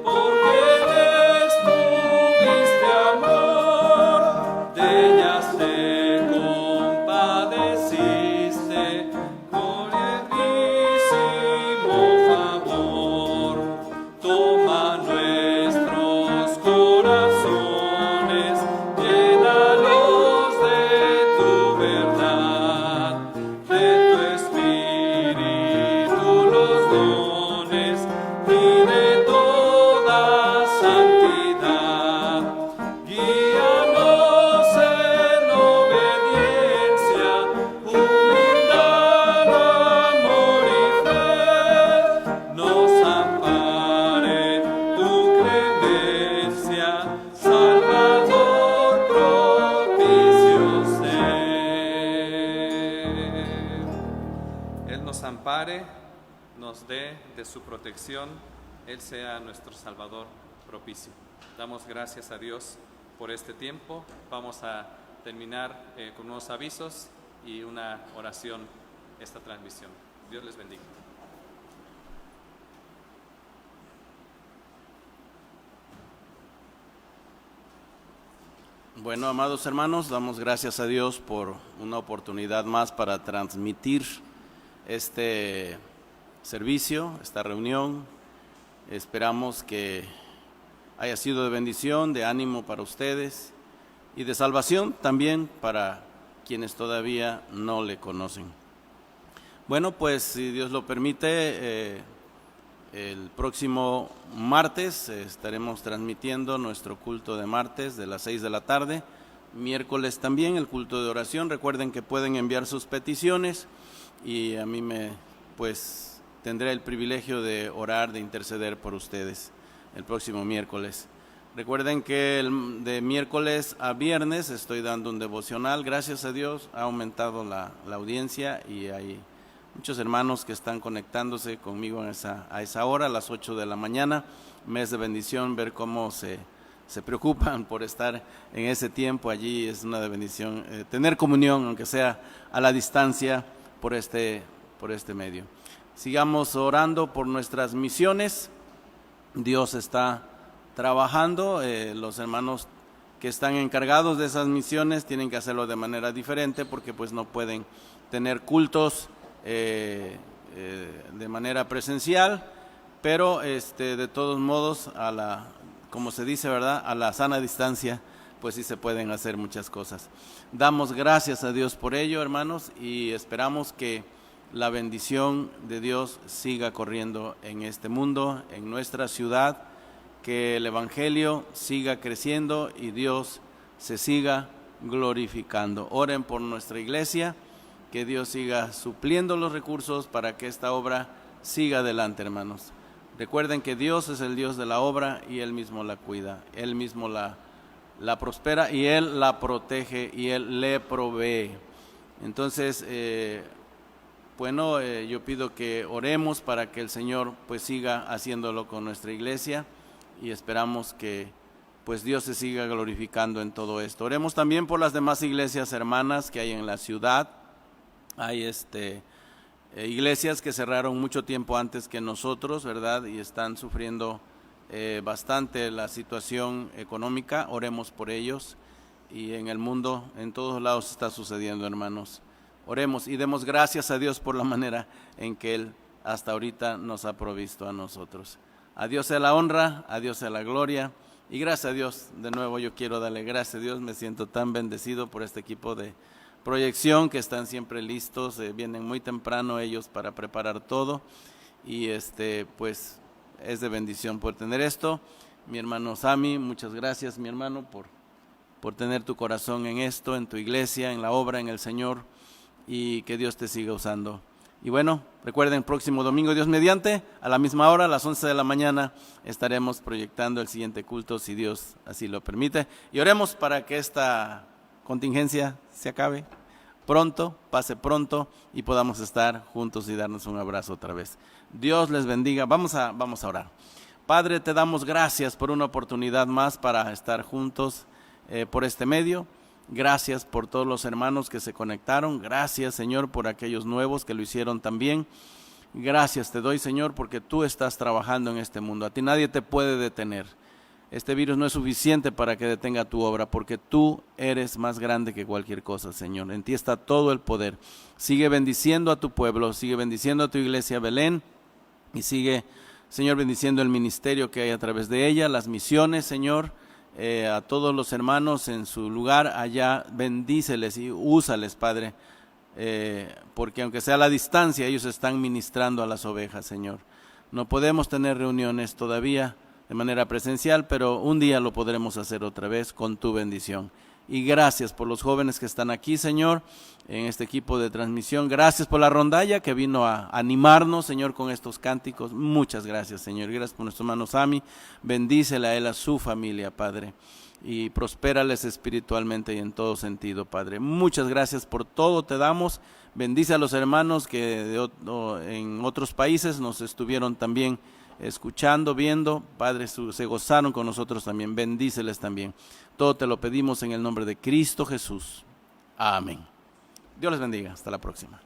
porque les tuviste amor, de ellas te compadeciste, gloriosísimo favor. Toma nuestros corazones, llénalos de tu verdad, de tu espíritu los dones y de toda santidad. Guíanos en obediencia, humildad, amor y fe. Nos ampare tu clemencia, Salvador propicio ser. Él nos ampare, nos dé de su protección, Él sea nuestro Salvador propicio. Damos gracias a Dios por este tiempo. Vamos a terminar con unos avisos y una oración esta transmisión. Dios les bendiga. Bueno, amados hermanos, damos gracias a Dios por una oportunidad más para transmitir este servicio, esta reunión. Esperamos que haya sido de bendición, de ánimo para ustedes y de salvación también para quienes todavía no le conocen. Bueno, pues si Dios lo permite, el próximo martes estaremos transmitiendo nuestro culto de martes de las 6 de la tarde. Miércoles también el culto de oración. Recuerden que pueden enviar sus peticiones y a mí tendré el privilegio de orar, de interceder por ustedes el próximo miércoles. Recuerden que de miércoles a viernes estoy dando un devocional. Gracias a Dios ha aumentado la audiencia y hay muchos hermanos que están conectándose conmigo a esa hora, a las 8 de la mañana. Mes de bendición, ver cómo se preocupan por estar en ese tiempo allí. Es una de bendición tener comunión, aunque sea a la distancia, por este medio. Sigamos orando por nuestras misiones. Dios está trabajando. Los hermanos que están encargados de esas misiones tienen que hacerlo de manera diferente porque pues no pueden tener cultos de manera presencial, pero de todos modos, como se dice, ¿verdad?, a la sana distancia, pues sí se pueden hacer muchas cosas. Damos gracias a Dios por ello, hermanos, y esperamos que la bendición de Dios siga corriendo en este mundo, en nuestra ciudad, que el Evangelio siga creciendo y Dios se siga glorificando. Oren por nuestra iglesia, que Dios siga supliendo los recursos para que esta obra siga adelante, hermanos. Recuerden que Dios es el Dios de la obra y Él mismo la cuida, Él mismo la prospera y Él la protege y Él le provee. Entonces, yo pido que oremos para que el Señor pues siga haciéndolo con nuestra iglesia y esperamos que pues Dios se siga glorificando en todo esto. Oremos también por las demás iglesias hermanas que hay en la ciudad. Hay iglesias que cerraron mucho tiempo antes que nosotros, ¿verdad? Y están sufriendo bastante la situación económica. Oremos por ellos. Y en el mundo, en todos lados está sucediendo, hermanos. Oremos y demos gracias a Dios por la manera en que Él hasta ahorita nos ha provisto a nosotros. A Dios sea la honra, a Dios sea la gloria. Y gracias a Dios, de nuevo yo quiero darle gracias a Dios. Me siento tan bendecido por este equipo de proyección que están siempre listos, vienen muy temprano ellos para preparar todo y pues es de bendición por tener esto. Mi hermano Sami, muchas gracias mi hermano por tener tu corazón en esto, en tu iglesia, en la obra, en el Señor, y que Dios te siga usando. Y bueno, recuerden, próximo domingo, Dios mediante, a la misma hora, a las 11 de la mañana, estaremos proyectando el siguiente culto, si Dios así lo permite. Y oremos para que esta contingencia se acabe pronto, pase pronto y podamos estar juntos y darnos un abrazo otra vez. Dios les bendiga. Vamos a orar. Padre, te damos gracias por una oportunidad más para estar juntos por este medio. Gracias por todos los hermanos que se conectaron. Gracias, Señor, por aquellos nuevos que lo hicieron también. Gracias te doy, Señor, porque tú estás trabajando en este mundo. A ti nadie te puede detener. Este virus no es suficiente para que detenga tu obra, porque tú eres más grande que cualquier cosa, Señor. En ti está todo el poder. Sigue bendiciendo a tu pueblo, sigue bendiciendo a tu iglesia Belén, y sigue, Señor, bendiciendo el ministerio que hay a través de ella, las misiones, Señor, a todos los hermanos en su lugar allá, bendíceles y úsales, Padre, porque aunque sea a la distancia, ellos están ministrando a las ovejas, Señor. No podemos tener reuniones todavía de manera presencial, pero un día lo podremos hacer otra vez con tu bendición. Y gracias por los jóvenes que están aquí, Señor, en este equipo de transmisión. Gracias por la rondalla que vino a animarnos, Señor, con estos cánticos. Muchas gracias, Señor. Gracias por nuestro hermano Sami. Bendícele a él, a su familia, Padre, y prospérales espiritualmente y en todo sentido, Padre. Muchas gracias por todo te damos. Bendice a los hermanos que en otros países nos estuvieron también escuchando, viendo, Padre, se gozaron con nosotros también. Bendíceles también. Todo te lo pedimos en el nombre de Cristo Jesús. Amén. Dios les bendiga. Hasta la próxima.